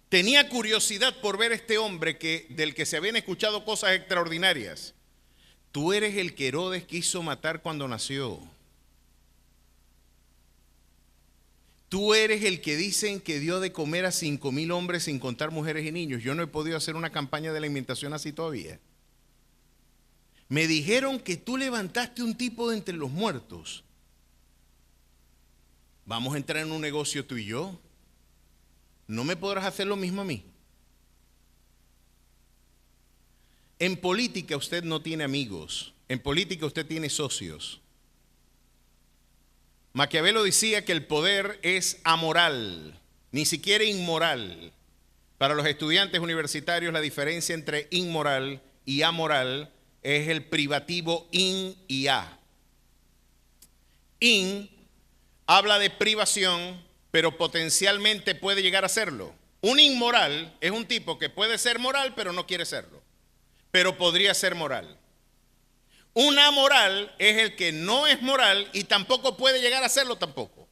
tenía curiosidad por ver a este hombre del que se habían escuchado cosas extraordinarias. Tú eres el que Herodes quiso matar cuando nació. Tú eres el que dicen que dio de comer a 5,000 hombres sin contar mujeres y niños. Yo no he podido hacer una campaña de alimentación así todavía. Me dijeron que tú levantaste un tipo de entre los muertos. Vamos a entrar en un negocio tú y yo. ¿No me podrás hacer lo mismo a mí? En política usted no tiene amigos. En política usted tiene socios. Maquiavelo decía que el poder es amoral, ni siquiera inmoral. Para los estudiantes universitarios la diferencia entre inmoral y amoral es el privativo in y a. In habla de privación, pero potencialmente puede llegar a serlo. Un inmoral es un tipo que puede ser moral, pero no quiere serlo, pero podría ser moral. Un amoral es el que no es moral y tampoco puede llegar a serlo tampoco.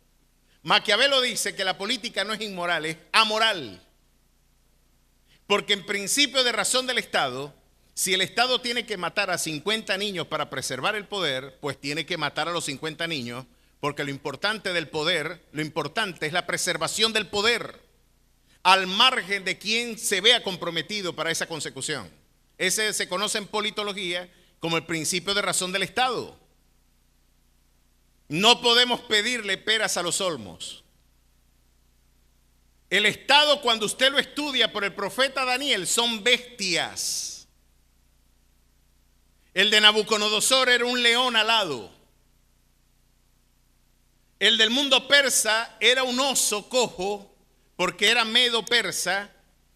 Maquiavelo dice que la política no es inmoral, es amoral. Porque en principio de razón del Estado, si el Estado tiene que matar a 50 niños para preservar el poder, pues tiene que matar a los 50 niños, porque lo importante del poder, lo importante es la preservación del poder, al margen de quien se vea comprometido para esa consecución. Ese se conoce en politología como el principio de razón del Estado. No podemos pedirle peras a los olmos. El estado, cuando usted lo estudia por el profeta Daniel, son bestias. El de Nabucodonosor era un león alado. El del mundo persa era un oso cojo, porque era medo-persa.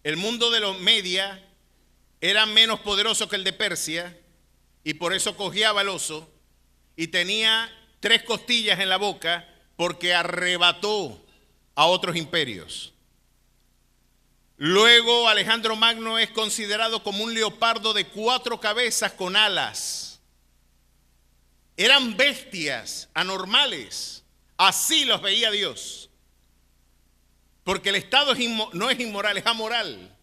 El mundo de los Media era menos poderoso que el de Persia, y por eso cojeaba el oso, y tenía 3 costillas en la boca, porque arrebató a otros imperios. Luego Alejandro Magno es considerado como un leopardo de 4 cabezas con alas. Eran bestias anormales, así los veía Dios. Porque el Estado no es inmoral, es amoral.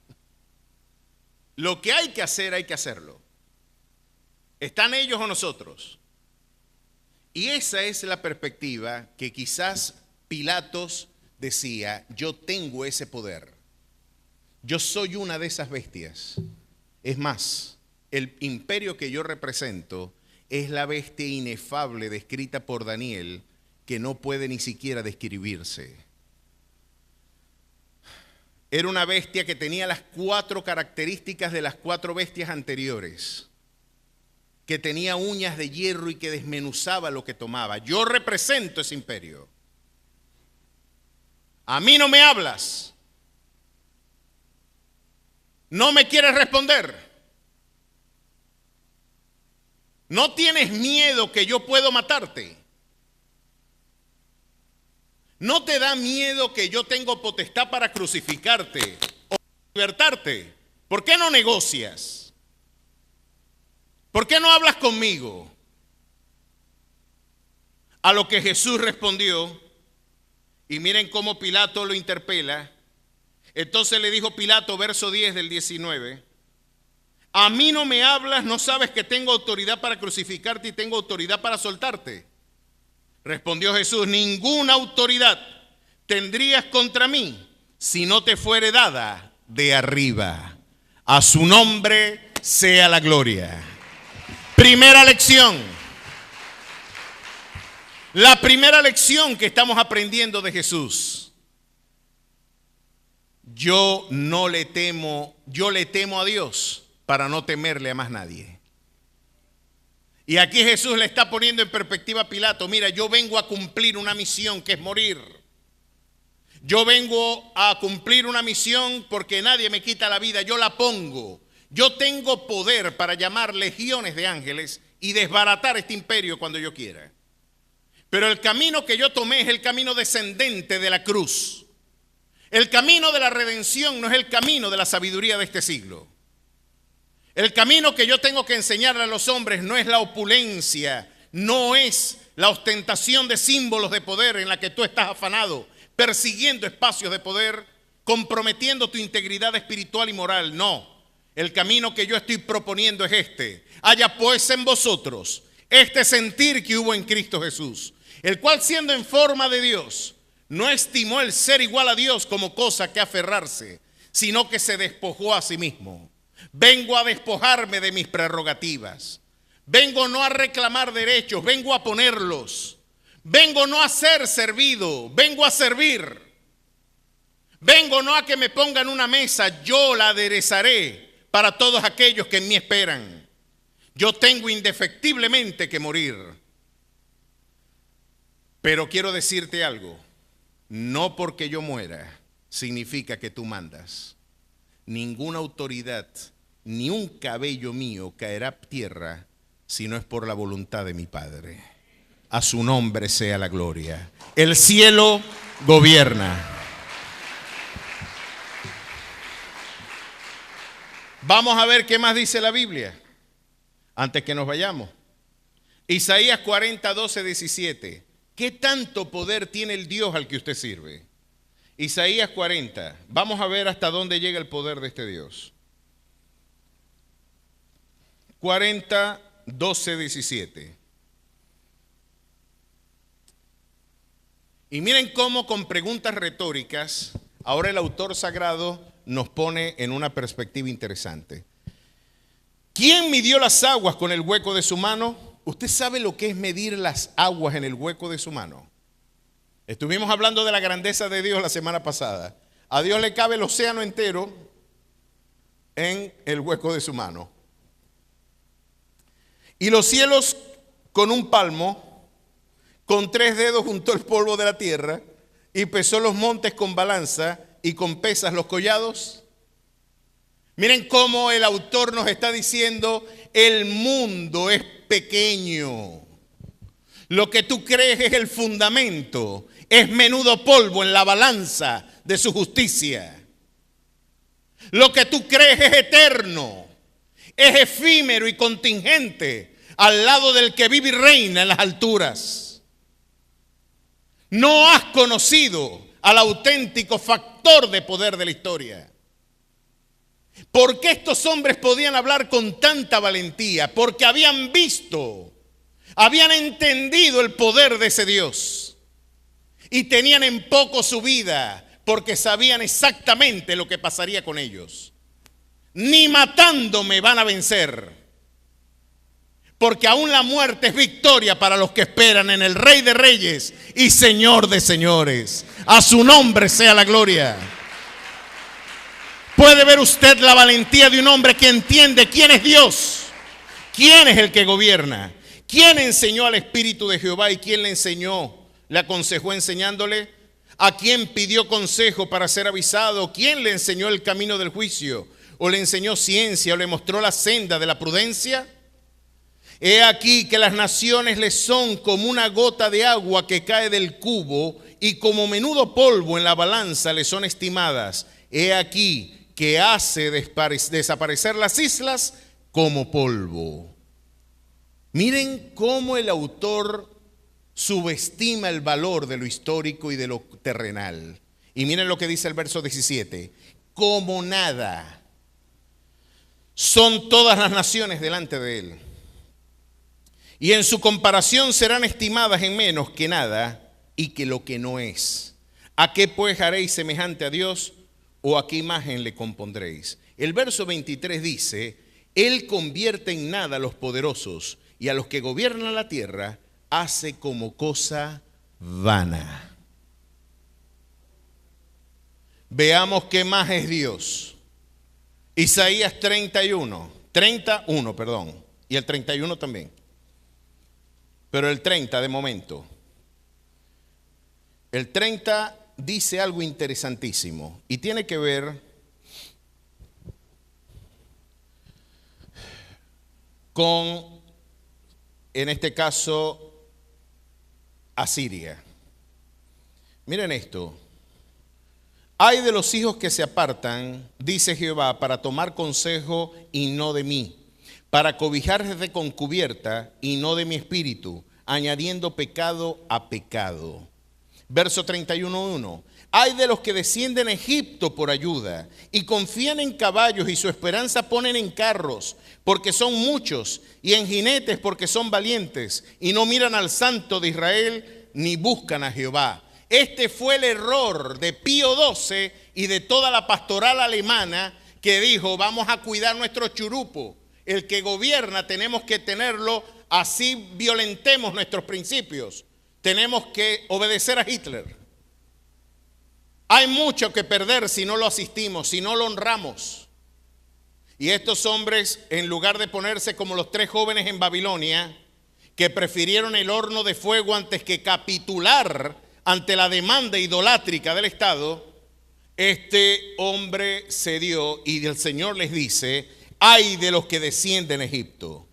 Lo que hay que hacer, hay que hacerlo. ¿Están ellos o nosotros? Y esa es la perspectiva que quizás Pilatos decía: yo tengo ese poder. Yo soy una de esas bestias. Es más, el imperio que yo represento es la bestia inefable descrita por Daniel, que no puede ni siquiera describirse. Era una bestia que tenía las 4 características de las 4 bestias anteriores, que tenía uñas de hierro y que desmenuzaba lo que tomaba. Yo represento ese imperio. A mí no me hablas. No me quieres responder. No tienes miedo que yo puedo matarte. ¿No te da miedo que yo tengo potestad para crucificarte o libertarte? ¿Por qué no negocias? ¿Por qué no hablas conmigo? A lo que Jesús respondió, y miren cómo Pilato lo interpela. Entonces le dijo Pilato, verso 10 del 19, a mí no me hablas, no sabes que tengo autoridad para crucificarte y tengo autoridad para soltarte. Respondió Jesús, ninguna autoridad tendrías contra mí si no te fuere dada de arriba. A su nombre sea la gloria. Primera lección. La primera lección que estamos aprendiendo de Jesús. Yo le temo a Dios para no temerle a más nadie. Y aquí Jesús le está poniendo en perspectiva a Pilato, mira, yo vengo a cumplir una misión que es morir. Yo vengo a cumplir una misión porque nadie me quita la vida, yo la pongo. Yo tengo poder para llamar legiones de ángeles y desbaratar este imperio cuando yo quiera. Pero el camino que yo tomé es el camino descendente de la cruz. El camino de la redención no es el camino de la sabiduría de este siglo. El camino que yo tengo que enseñarle a los hombres no es la opulencia, no es la ostentación de símbolos de poder en la que tú estás afanado, persiguiendo espacios de poder, comprometiendo tu integridad espiritual y moral. No, el camino que yo estoy proponiendo es este. Haya pues en vosotros este sentir que hubo en Cristo Jesús, el cual siendo en forma de Dios, no estimó el ser igual a Dios como cosa que aferrarse, sino que se despojó a sí mismo. Vengo a despojarme de mis prerrogativas. Vengo no a reclamar derechos, vengo a ponerlos. Vengo no a ser servido, vengo a servir. Vengo no a que me pongan una mesa, yo la aderezaré para todos aquellos que en mí esperan. Yo tengo indefectiblemente que morir. Pero quiero decirte algo. No porque yo muera significa que tú mandas. Ninguna autoridad, ni un cabello mío caerá a tierra si no es por la voluntad de mi Padre. A su nombre sea la gloria. El cielo gobierna. Vamos a ver qué más dice la Biblia antes que nos vayamos. Isaías 40, 12, 17. ¿Qué tanto poder tiene el Dios al que usted sirve? Isaías 40. Vamos a ver hasta dónde llega el poder de este Dios. 40, 12, 17. Y miren cómo con preguntas retóricas, ahora el autor sagrado nos pone en una perspectiva interesante. ¿Quién midió las aguas con el hueco de su mano? ¿Usted sabe lo que es medir las aguas en el hueco de su mano? Estuvimos hablando de la grandeza de Dios la semana pasada. A Dios le cabe el océano entero en el hueco de su mano. Y los cielos con un palmo, con 3 dedos juntó el polvo de la tierra y pesó los montes con balanza y con pesas los collados. Miren cómo el autor nos está diciendo, el mundo es pequeño. Lo que tú crees es el fundamento, es menudo polvo en la balanza de su justicia. Lo que tú crees es eterno, es efímero y contingente al lado del que vive y reina en las alturas. No has conocido al auténtico factor de poder de la historia. ¿Por qué estos hombres podían hablar con tanta valentía? Porque habían visto, habían entendido el poder de ese Dios. Y tenían en poco su vida, porque sabían exactamente lo que pasaría con ellos. Ni matándome van a vencer, porque aún la muerte es victoria para los que esperan en el Rey de Reyes y Señor de Señores. A su nombre sea la gloria. Puede ver usted la valentía de un hombre que entiende quién es Dios, quién es el que gobierna, quién enseñó al Espíritu de Jehová y quién le enseñó, le aconsejó enseñándole, a quién pidió consejo para ser avisado, quién le enseñó el camino del juicio, o le enseñó ciencia, o le mostró la senda de la prudencia. He aquí que las naciones les son como una gota de agua que cae del cubo, y como menudo polvo en la balanza les son estimadas. He aquí que hace desaparecer las islas como polvo. Miren cómo el autor subestima el valor de lo histórico y de lo terrenal. Y miren lo que dice el verso 17. Como nada son todas las naciones delante de él, y en su comparación serán estimadas en menos que nada y que lo que no es. ¿A qué pues haréis semejante a Dios? ¿O a qué imagen le compondréis? El verso 23 dice, Él convierte en nada a los poderosos y a los que gobiernan la tierra hace como cosa vana. Veamos qué más es Dios. Isaías 31, y el 31 también. Pero el 30 de momento. El 30 dice algo interesantísimo y tiene que ver con, en este caso, Asiria. Miren esto. Ay de los hijos que se apartan, dice Jehová, para tomar consejo y no de mí, para cobijarse con cubierta y no de mi espíritu, añadiendo pecado a pecado. Verso 31:1. Ay de los que descienden a Egipto por ayuda y confían en caballos y su esperanza ponen en carros, porque son muchos, y en jinetes porque son valientes, y no miran al Santo de Israel ni buscan a Jehová. Este fue el error de Pío XII y de toda la pastoral alemana, que dijo, vamos a cuidar nuestro churupo. El que gobierna tenemos que tenerlo, así violentemos nuestros principios. Tenemos que obedecer a Hitler. Hay mucho que perder si no lo asistimos, si no lo honramos. Y estos hombres, en lugar de ponerse como los 3 jóvenes en Babilonia, que prefirieron el horno de fuego antes que capitular ante la demanda idolátrica del Estado, este hombre cedió y el Señor les dice, ay de los que descienden a Egipto.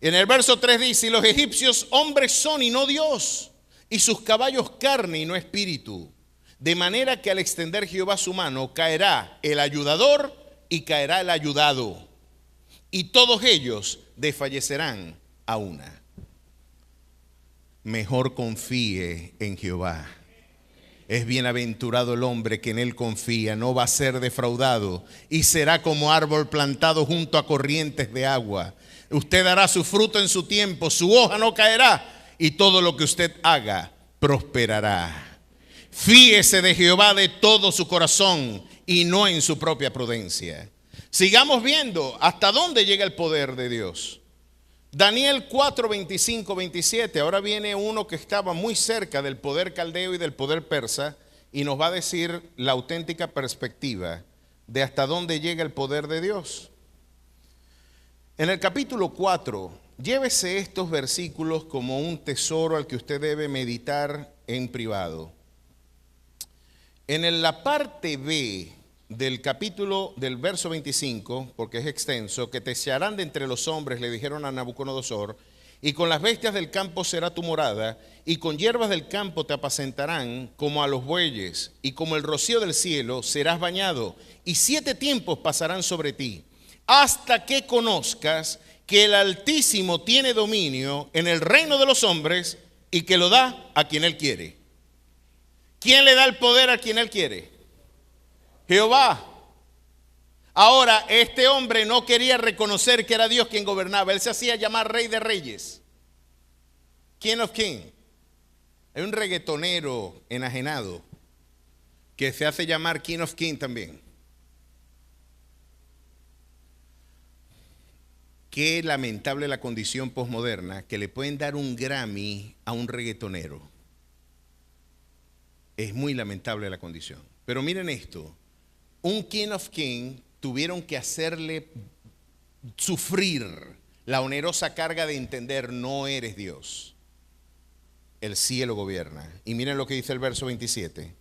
En el verso 3 dice, y los egipcios hombres son y no Dios, y sus caballos carne y no espíritu. De manera que al extender Jehová su mano, caerá el ayudador y caerá el ayudado, y todos ellos desfallecerán a una. Mejor confíe en Jehová. Es bienaventurado el hombre que en él confía, no va a ser defraudado y será como árbol plantado junto a corrientes de agua. Usted dará su fruto en su tiempo, su hoja no caerá y todo lo que usted haga prosperará. Fíese de Jehová de todo su corazón y no en su propia prudencia. Sigamos viendo hasta dónde llega el poder de Dios. Daniel 4, 25, 27. Ahora viene uno que estaba muy cerca del poder caldeo y del poder persa y nos va a decir la auténtica perspectiva de hasta dónde llega el poder de Dios. En el capítulo 4, llévese estos versículos como un tesoro al que usted debe meditar en privado. En la parte B del capítulo del verso 25, porque es extenso, que te echarán de entre los hombres, le dijeron a Nabucodonosor, y con las bestias del campo será tu morada, y con hierbas del campo te apacentarán como a los bueyes, y como el rocío del cielo serás bañado, y 7 tiempos pasarán sobre ti, hasta que conozcas que el Altísimo tiene dominio en el reino de los hombres y que lo da a quien Él quiere. ¿Quién le da el poder a quien Él quiere? Jehová. Ahora, este hombre no quería reconocer que era Dios quien gobernaba. Él se hacía llamar Rey de Reyes, King of Kings. Hay un reggaetonero enajenado que se hace llamar King of Kings también. Qué lamentable la condición posmoderna que le pueden dar un Grammy a un reggaetonero. Es muy lamentable la condición. Pero miren esto, un King of Kings tuvieron que hacerle sufrir la onerosa carga de entender: no eres Dios, el cielo gobierna. Y miren lo que dice el verso 27,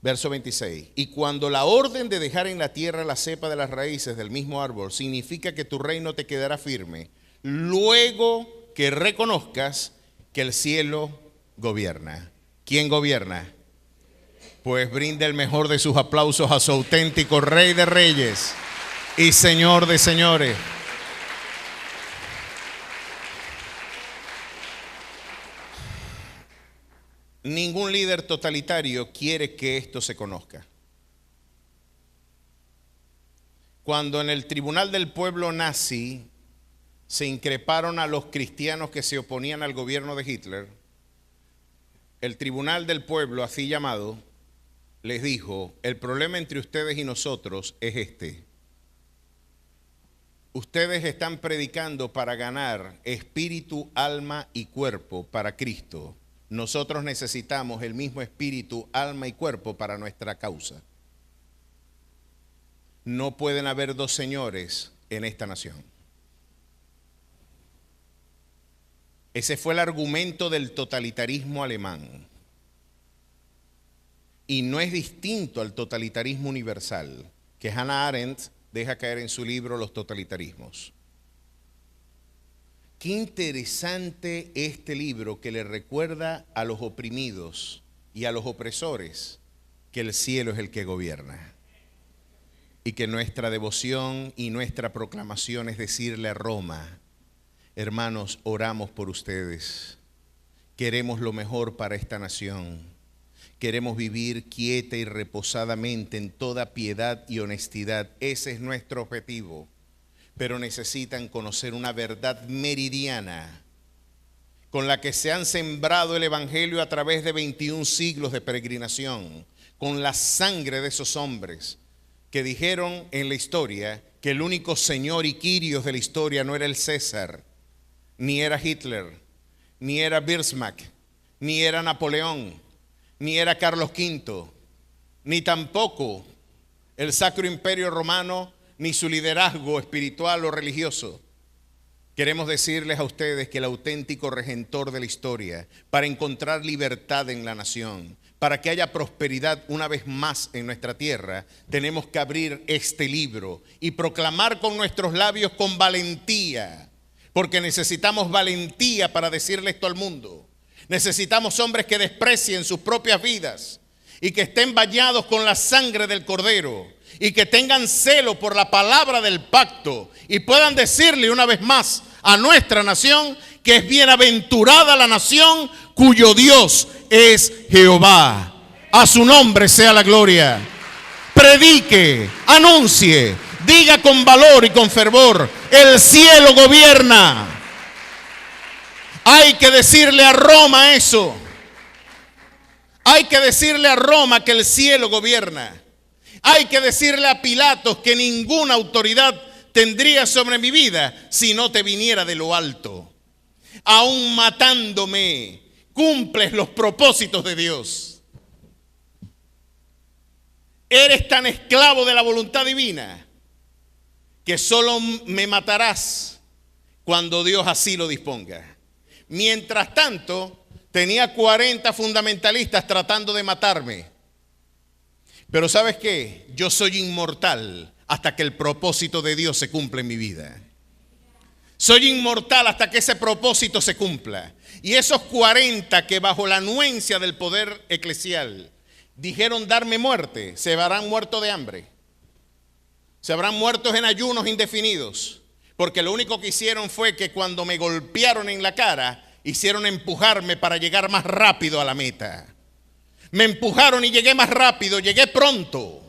verso 26. Y cuando la orden de dejar en la tierra la cepa de las raíces del mismo árbol significa que tu reino te quedará firme, luego que reconozcas que el cielo gobierna. ¿Quién gobierna? Pues brinde el mejor de sus aplausos a su auténtico Rey de Reyes y Señor de Señores. Ningún líder totalitario quiere que esto se conozca. Cuando en el tribunal del pueblo nazi se increparon a los cristianos que se oponían al gobierno de Hitler, el tribunal del pueblo, así llamado, les dijo: el problema entre ustedes y nosotros es este. Ustedes están predicando para ganar espíritu, alma y cuerpo para Cristo. Nosotros necesitamos el mismo espíritu, alma y cuerpo para nuestra causa. No pueden haber dos señores en esta nación. Ese fue el argumento del totalitarismo alemán. Y no es distinto al totalitarismo universal que Hannah Arendt deja caer en su libro Los totalitarismos. Qué interesante este libro que le recuerda a los oprimidos y a los opresores que el cielo es el que gobierna. Y que nuestra devoción y nuestra proclamación es decirle a Roma: hermanos, oramos por ustedes. Queremos lo mejor para esta nación. Queremos vivir quieta y reposadamente en toda piedad y honestidad. Ese es nuestro objetivo. Pero necesitan conocer una verdad meridiana con la que se han sembrado el evangelio a través de 21 siglos de peregrinación, con la sangre de esos hombres que dijeron en la historia que el único señor y quirios de la historia no era el César, ni era Hitler, ni era Bismarck, ni era Napoleón, ni era Carlos V, ni tampoco el Sacro Imperio Romano, ni su liderazgo espiritual o religioso. Queremos decirles a ustedes que el auténtico redentor de la historia, para encontrar libertad en la nación, para que haya prosperidad una vez más en nuestra tierra, tenemos que abrir este libro y proclamar con nuestros labios con valentía, porque necesitamos valentía para decirle esto al mundo. Necesitamos hombres que desprecien sus propias vidas y que estén bañados con la sangre del Cordero y que tengan celo por la palabra del pacto y puedan decirle una vez más a nuestra nación que es bienaventurada la nación cuyo Dios es Jehová. A su nombre sea la gloria. Predique, anuncie, diga con valor y con fervor: el cielo gobierna. Hay que decirle a Roma eso. Hay que decirle a Roma que el cielo gobierna. Hay que decirle a Pilatos que ninguna autoridad tendrías sobre mi vida si no te viniera de lo alto? Aún matándome, cumples los propósitos de Dios. Eres tan esclavo de la voluntad divina que solo me matarás cuando Dios así lo disponga. Mientras tanto, tenía 40 fundamentalistas tratando de matarme. Pero ¿sabes qué? Yo soy inmortal hasta que el propósito de Dios se cumpla en mi vida. Soy inmortal hasta que ese propósito se cumpla. Y esos 40 que bajo la anuencia del poder eclesial dijeron darme muerte, se habrán muerto de hambre. Se habrán muerto en ayunos indefinidos. Porque lo único que hicieron fue que cuando me golpearon en la cara, hicieron empujarme para llegar más rápido a la meta. Me empujaron y llegué más rápido, llegué pronto.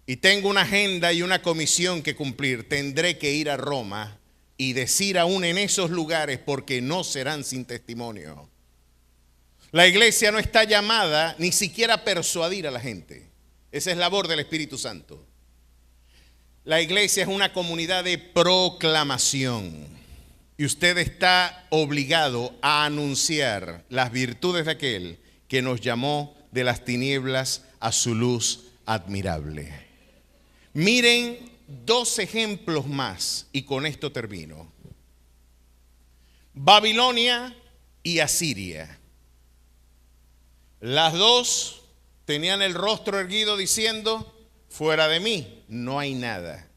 Y tengo una agenda y una comisión que cumplir. Tendré que ir a Roma y decir aún en esos lugares, porque no serán sin testimonio. La iglesia no está llamada ni siquiera a persuadir a la gente. Esa es labor del Espíritu Santo. La iglesia es una comunidad de proclamación. Y usted está obligado a anunciar las virtudes de aquel que nos llamó de las tinieblas a su luz admirable. Miren 2 ejemplos más y con esto termino. Babilonia y Asiria. Las dos tenían el rostro erguido diciendo: fuera de mí no hay nada.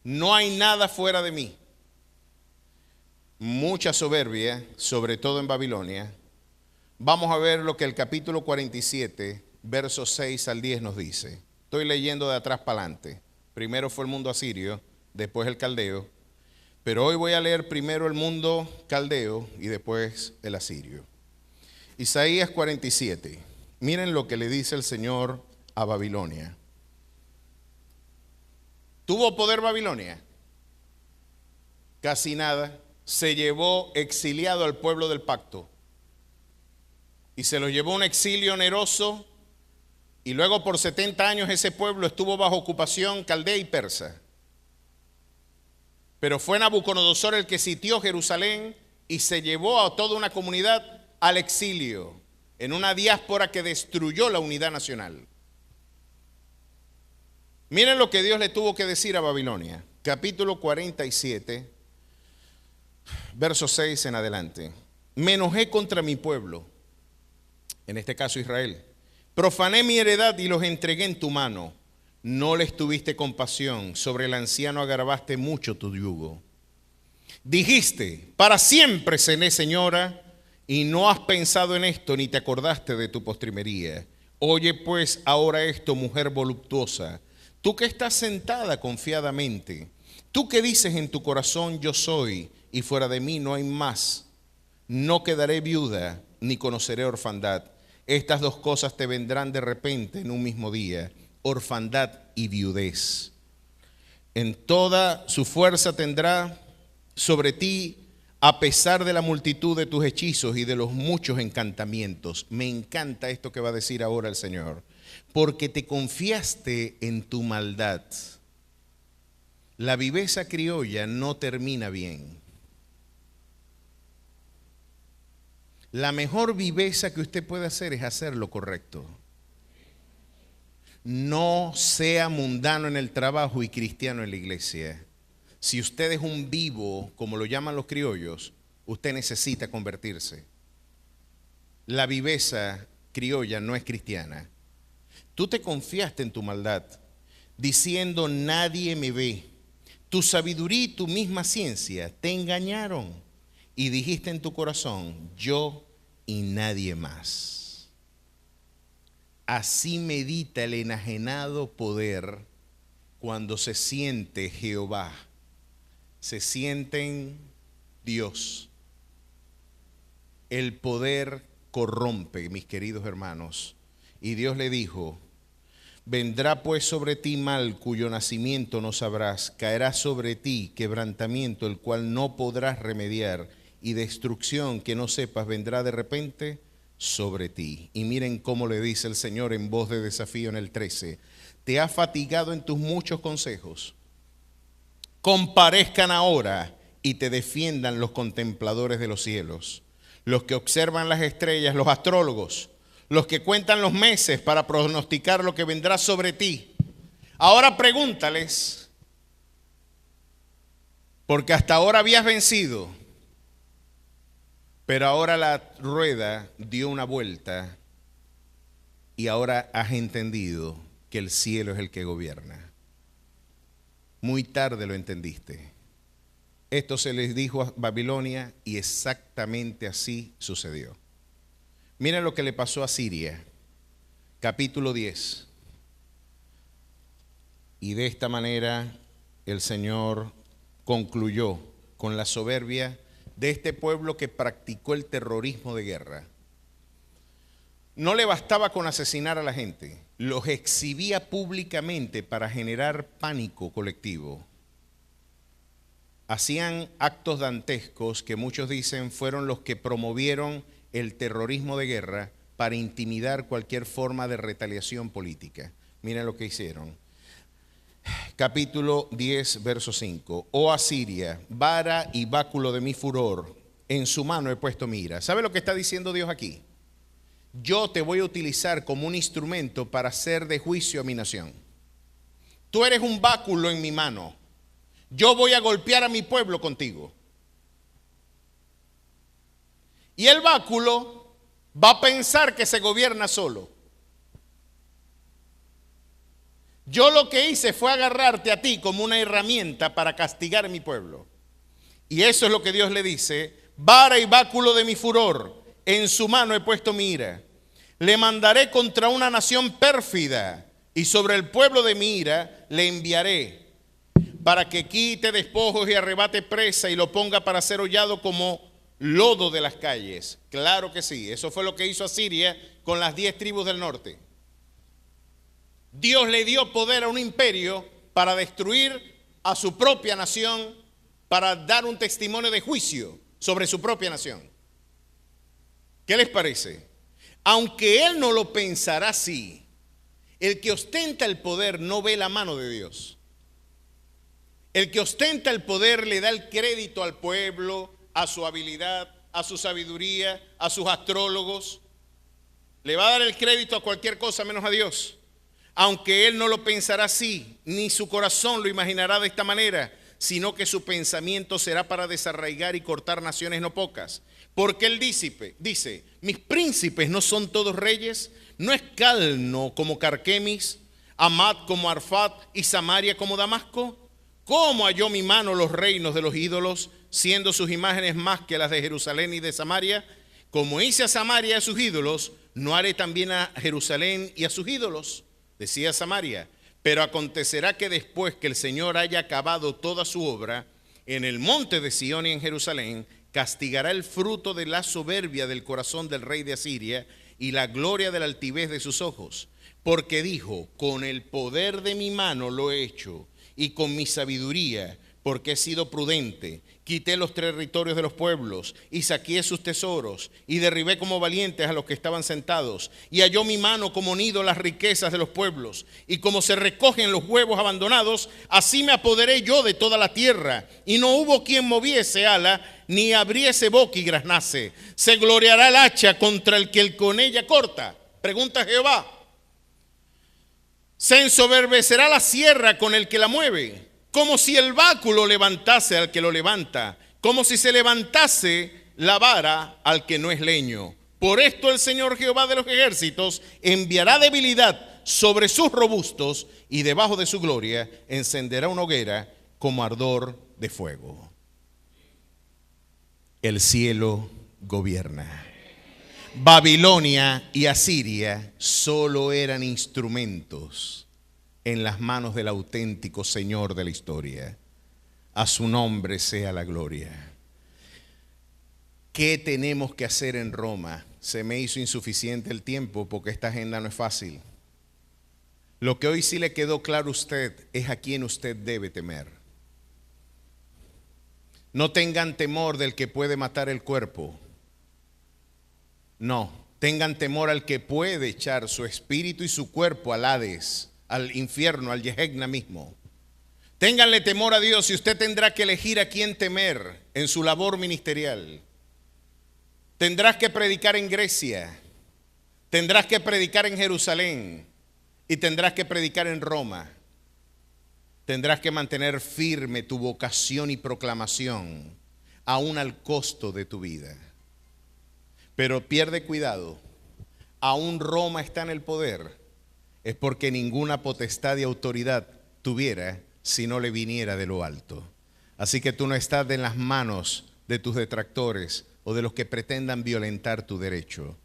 No hay nada fuera de mí. Mucha soberbia, sobre todo en Babilonia. Vamos a ver lo que el capítulo 47, versos 6 al 10 nos dice. Estoy leyendo de atrás para adelante. Primero fue el mundo asirio, después el caldeo. Pero hoy voy a leer primero el mundo caldeo y después el asirio. Isaías 47. Miren lo que le dice el Señor a Babilonia. ¿Tuvo poder Babilonia? Casi nada. Se llevó exiliado al pueblo del pacto. Y se lo llevó un exilio oneroso. Y luego por 70 años ese pueblo estuvo bajo ocupación caldea y persa. Pero fue Nabucodonosor el que sitió Jerusalén y se llevó a toda una comunidad al exilio, en una diáspora que destruyó la unidad nacional. Miren lo que Dios le tuvo que decir a Babilonia. Capítulo 47, verso 6 en adelante. Me enojé contra mi pueblo, en este caso Israel. Profané mi heredad y los entregué en tu mano. No les tuviste compasión, sobre el anciano agravaste mucho tu yugo. Dijiste, para siempre cené, señora, y no has pensado en esto, ni te acordaste de tu postrimería. Oye pues ahora esto, mujer voluptuosa, tú que estás sentada confiadamente, tú que dices en tu corazón, yo soy, y fuera de mí no hay más. No quedaré viuda, ni conoceré orfandad. Estas 2 cosas te vendrán de repente en un mismo día, orfandad y viudez. En toda su fuerza tendrá sobre ti, a pesar de la multitud de tus hechizos y de los muchos encantamientos. Me encanta esto que va a decir ahora el Señor. Porque te confiaste en tu maldad. La viveza criolla no termina bien. La mejor viveza que usted puede hacer es hacer lo correcto. No sea mundano en el trabajo y cristiano en la iglesia. Si usted es un vivo, como lo llaman los criollos, usted necesita convertirse. La viveza criolla no es cristiana. Tú te confiaste en tu maldad, diciendo nadie me ve. Tu sabiduría y tu misma ciencia te engañaron. Y dijiste en tu corazón, yo y nadie más. Así medita el enajenado poder cuando se siente Jehová. Se sienten Dios. El poder corrompe, mis queridos hermanos. Y Dios le dijo, vendrá pues sobre ti mal cuyo nacimiento no sabrás, caerá sobre ti quebrantamiento el cual no podrás remediar, y destrucción que no sepas vendrá de repente sobre ti. Y miren cómo le dice el Señor en voz de desafío en el 13, te has fatigado en tus muchos consejos. Comparezcan ahora y te defiendan los contempladores de los cielos, los que observan las estrellas, los astrólogos, los que cuentan los meses para pronosticar lo que vendrá sobre ti. Ahora pregúntales, porque hasta ahora habías vencido, pero ahora la rueda dio una vuelta y ahora has entendido que el cielo es el que gobierna. Muy tarde lo entendiste. Esto se les dijo a Babilonia y exactamente así sucedió. Mira lo que le pasó a Siria, capítulo 10. Y de esta manera el Señor concluyó con la soberbia de este pueblo que practicó el terrorismo de guerra. No le bastaba con asesinar a la gente, los exhibía públicamente para generar pánico colectivo. Hacían actos dantescos que muchos dicen fueron los que promovieron el terrorismo de guerra para intimidar cualquier forma de retaliación política. Miren lo que hicieron. Capítulo 10, verso 5. Oh Asiria, vara y báculo de mi furor, en su mano he puesto mi ira. ¿Sabe lo que está diciendo Dios aquí? Yo te voy a utilizar como un instrumento para hacer de juicio a mi nación. Tú eres un báculo en mi mano. Yo voy a golpear a mi pueblo contigo. Y el báculo va a pensar que se gobierna solo. Yo lo que hice fue agarrarte a ti como una herramienta para castigar a mi pueblo. Y eso es lo que Dios le dice: vara y báculo de mi furor, en su mano he puesto mi ira. Le mandaré contra una nación pérfida, y sobre el pueblo de mi ira le enviaré, para que quite despojos y arrebate presa y lo ponga para ser hollado como lodo de las calles. Claro que sí, eso fue lo que hizo Asiria con las 10 tribus del norte. Dios le dio poder a un imperio para destruir a su propia nación, para dar un testimonio de juicio sobre su propia nación. ¿Qué les parece? Aunque él no lo pensará así, el que ostenta el poder no ve la mano de Dios. El que ostenta el poder le da el crédito al pueblo, a su habilidad, a su sabiduría, a sus astrólogos. Le va a dar el crédito a cualquier cosa menos a Dios. Aunque él no lo pensará así, ni su corazón lo imaginará de esta manera, sino que su pensamiento será para desarraigar y cortar naciones no pocas. Porque él dice, mis príncipes no son todos reyes, no es Calno como Carquemis, Amat como Arfat y Samaria como Damasco. ¿Cómo halló mi mano los reinos de los ídolos, siendo sus imágenes más que las de Jerusalén y de Samaria? Como hice a Samaria y a sus ídolos, ¿no haré también a Jerusalén y a sus ídolos? Decía Samaria. Pero acontecerá que después que el Señor haya acabado toda su obra, en el monte de Sión y en Jerusalén, castigará el fruto de la soberbia del corazón del rey de Asiria y la gloria de la altivez de sus ojos. Porque dijo, con el poder de mi mano lo he hecho, y con mi sabiduría, porque he sido prudente, quité los territorios de los pueblos y saqué sus tesoros y derribé como valientes a los que estaban sentados, y halló mi mano como nido las riquezas de los pueblos, y como se recogen los huevos abandonados, así me apoderé yo de toda la tierra, y no hubo quien moviese ala ni abriese boca y graznase. Se gloriará el hacha contra el que con ella corta. Pregunta Jehová. Se ensoberbecerá la sierra con el que la mueve, como si el báculo levantase al que lo levanta, como si se levantase la vara al que no es leño. Por esto el Señor Jehová de los ejércitos enviará debilidad sobre sus robustos, y debajo de su gloria encenderá una hoguera como ardor de fuego. El cielo gobierna. Babilonia y Asiria solo eran instrumentos en las manos del auténtico Señor de la historia. A su nombre sea la gloria. ¿Qué tenemos que hacer en Roma? Se me hizo insuficiente el tiempo porque esta agenda no es fácil. Lo que hoy sí le quedó claro a usted es a quién usted debe temer. No tengan temor del que puede matar el cuerpo. No, tengan temor al que puede echar su espíritu y su cuerpo al Hades, al infierno, al Gehenna mismo. Ténganle temor a Dios y usted tendrá que elegir a quién temer en su labor ministerial. Tendrás que predicar en Grecia, tendrás que predicar en Jerusalén y tendrás que predicar en Roma. Tendrás que mantener firme tu vocación y proclamación, aún al costo de tu vida. Pero pierde cuidado, aún Roma está en el poder, es porque ninguna potestad y autoridad tuviera si no le viniera de lo alto. Así que tú no estás en las manos de tus detractores o de los que pretendan violentar tu derecho.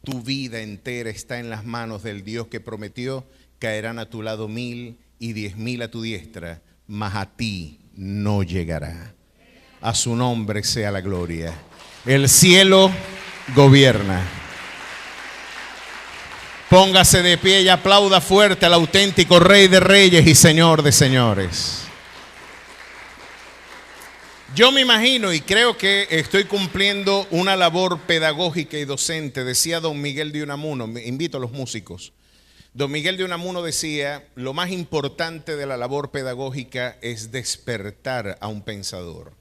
Tu vida entera está en las manos del Dios que prometió: caerán a tu lado 1000 y 10.000 a tu diestra, mas a ti no llegará. A su nombre sea la gloria. El cielo gobierna. Póngase de pie y aplauda fuerte al auténtico Rey de Reyes y Señor de Señores. Yo me imagino y creo que estoy cumpliendo una labor pedagógica y docente. Decía don Miguel de Unamuno, me invito a los músicos. Don Miguel de Unamuno decía: lo más importante de la labor pedagógica es despertar a un pensador.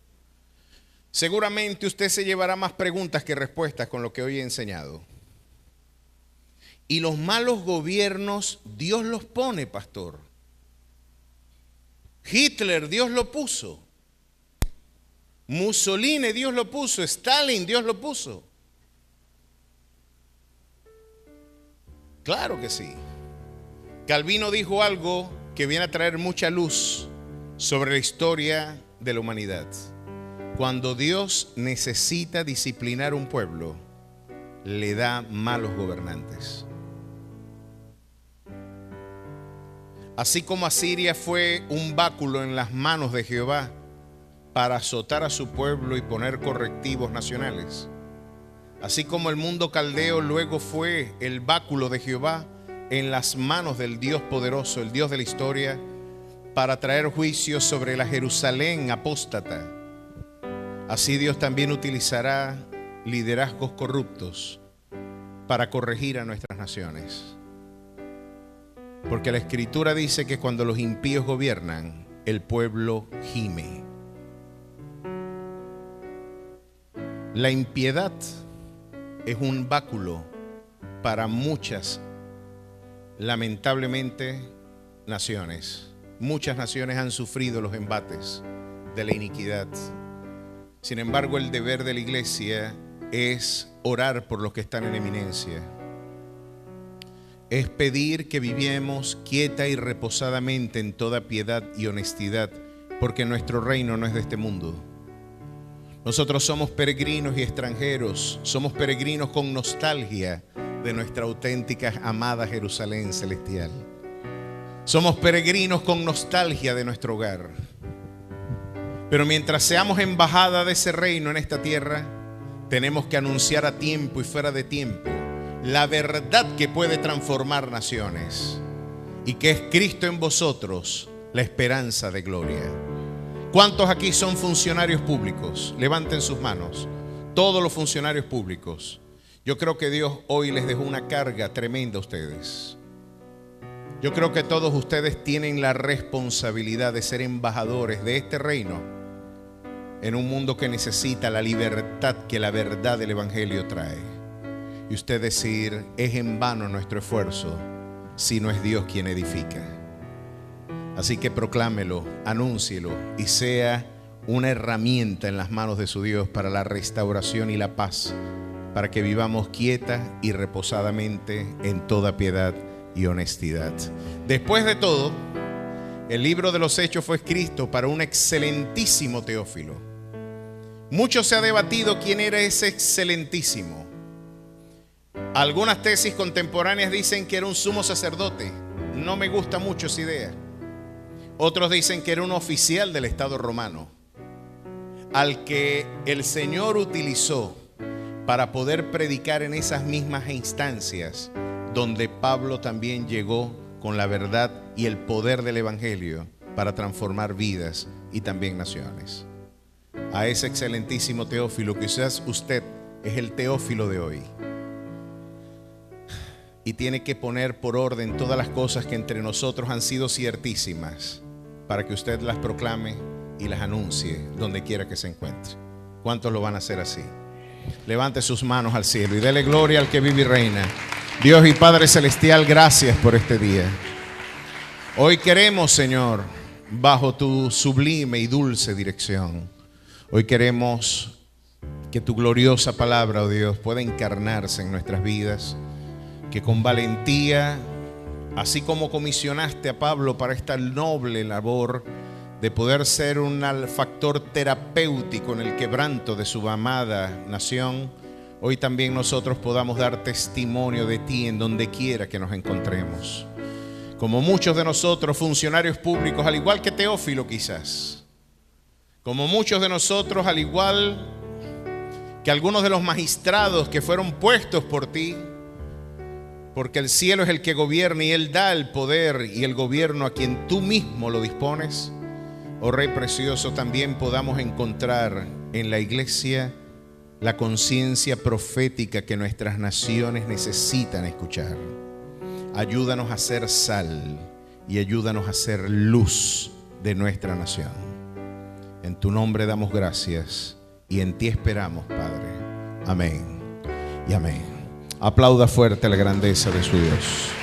Seguramente usted se llevará más preguntas que respuestas con lo que hoy he enseñado. Y los malos gobiernos, Dios los pone, pastor. Hitler, Dios lo puso. Mussolini, Dios lo puso. Stalin, Dios lo puso. Claro que sí. Calvino dijo algo que viene a traer mucha luz sobre la historia de la humanidad. Cuando Dios necesita disciplinar un pueblo, le da malos gobernantes. Así como Asiria fue un báculo en las manos de Jehová para azotar a su pueblo y poner correctivos nacionales, así como el mundo caldeo luego fue el báculo de Jehová en las manos del Dios poderoso, el Dios de la historia, para traer juicios sobre la Jerusalén apóstata, así Dios también utilizará liderazgos corruptos para corregir a nuestras naciones. Porque la Escritura dice que cuando los impíos gobiernan, el pueblo gime. La impiedad es un báculo para muchas, lamentablemente, naciones. Muchas naciones han sufrido los embates de la iniquidad. Sin embargo, el deber de la iglesia es orar por los que están en eminencia. Es pedir que vivamos quieta y reposadamente en toda piedad y honestidad, porque nuestro reino no es de este mundo. Nosotros somos peregrinos y extranjeros, somos peregrinos con nostalgia de nuestra auténtica, amada Jerusalén celestial. Somos peregrinos con nostalgia de nuestro hogar. Pero mientras seamos embajada de ese reino en esta tierra, tenemos que anunciar a tiempo y fuera de tiempo la verdad que puede transformar naciones y que es Cristo en vosotros, la esperanza de gloria. ¿Cuántos aquí son funcionarios públicos? Levanten sus manos. Todos los funcionarios públicos. Yo creo que Dios hoy les dejó una carga tremenda a ustedes. Yo creo que todos ustedes tienen la responsabilidad de ser embajadores de este reino en un mundo que necesita la libertad que la verdad del Evangelio trae. Y usted decir: es en vano nuestro esfuerzo si no es Dios quien edifica. Así que proclámelo, anúncielo y sea una herramienta en las manos de su Dios para la restauración y la paz, para que vivamos quieta y reposadamente en toda piedad y honestidad. Después de todo, el libro de los Hechos fue escrito para un excelentísimo Teófilo. Mucho se ha debatido quién era ese excelentísimo. Algunas tesis contemporáneas dicen que era un sumo sacerdote. No me gusta mucho esa idea. Otros dicen que era un oficial del Estado romano, al que el Señor utilizó para poder predicar en esas mismas instancias donde Pablo también llegó con la verdad y el poder del Evangelio para transformar vidas y también naciones. A ese excelentísimo Teófilo, quizás usted es el Teófilo de hoy. y tiene que poner por orden todas las cosas que entre nosotros han sido ciertísimas, para que usted las proclame y las anuncie donde quiera que se encuentre. ¿Cuántos lo van a hacer así? Levante sus manos al cielo y dele gloria al que vive y reina. Dios y Padre Celestial, gracias por este día. Hoy queremos, Señor, bajo tu sublime y dulce dirección, hoy queremos que tu gloriosa palabra, oh Dios, pueda encarnarse en nuestras vidas, que con valentía, así como comisionaste a Pablo para esta noble labor de poder ser un factor terapéutico en el quebranto de su amada nación, hoy también nosotros podamos dar testimonio de ti en donde quiera que nos encontremos. Como muchos de nosotros, funcionarios públicos, al igual que Teófilo quizás, como muchos de nosotros, al igual que algunos de los magistrados que fueron puestos por ti, porque el cielo es el que gobierna y Él da el poder y el gobierno a quien tú mismo lo dispones. Oh Rey precioso, también podamos encontrar en la iglesia la conciencia profética que nuestras naciones necesitan escuchar. Ayúdanos a ser sal y ayúdanos a ser luz de nuestra nación. En tu nombre damos gracias y en ti esperamos, Padre. Amén y amén. Aplauda fuerte la grandeza de su Dios.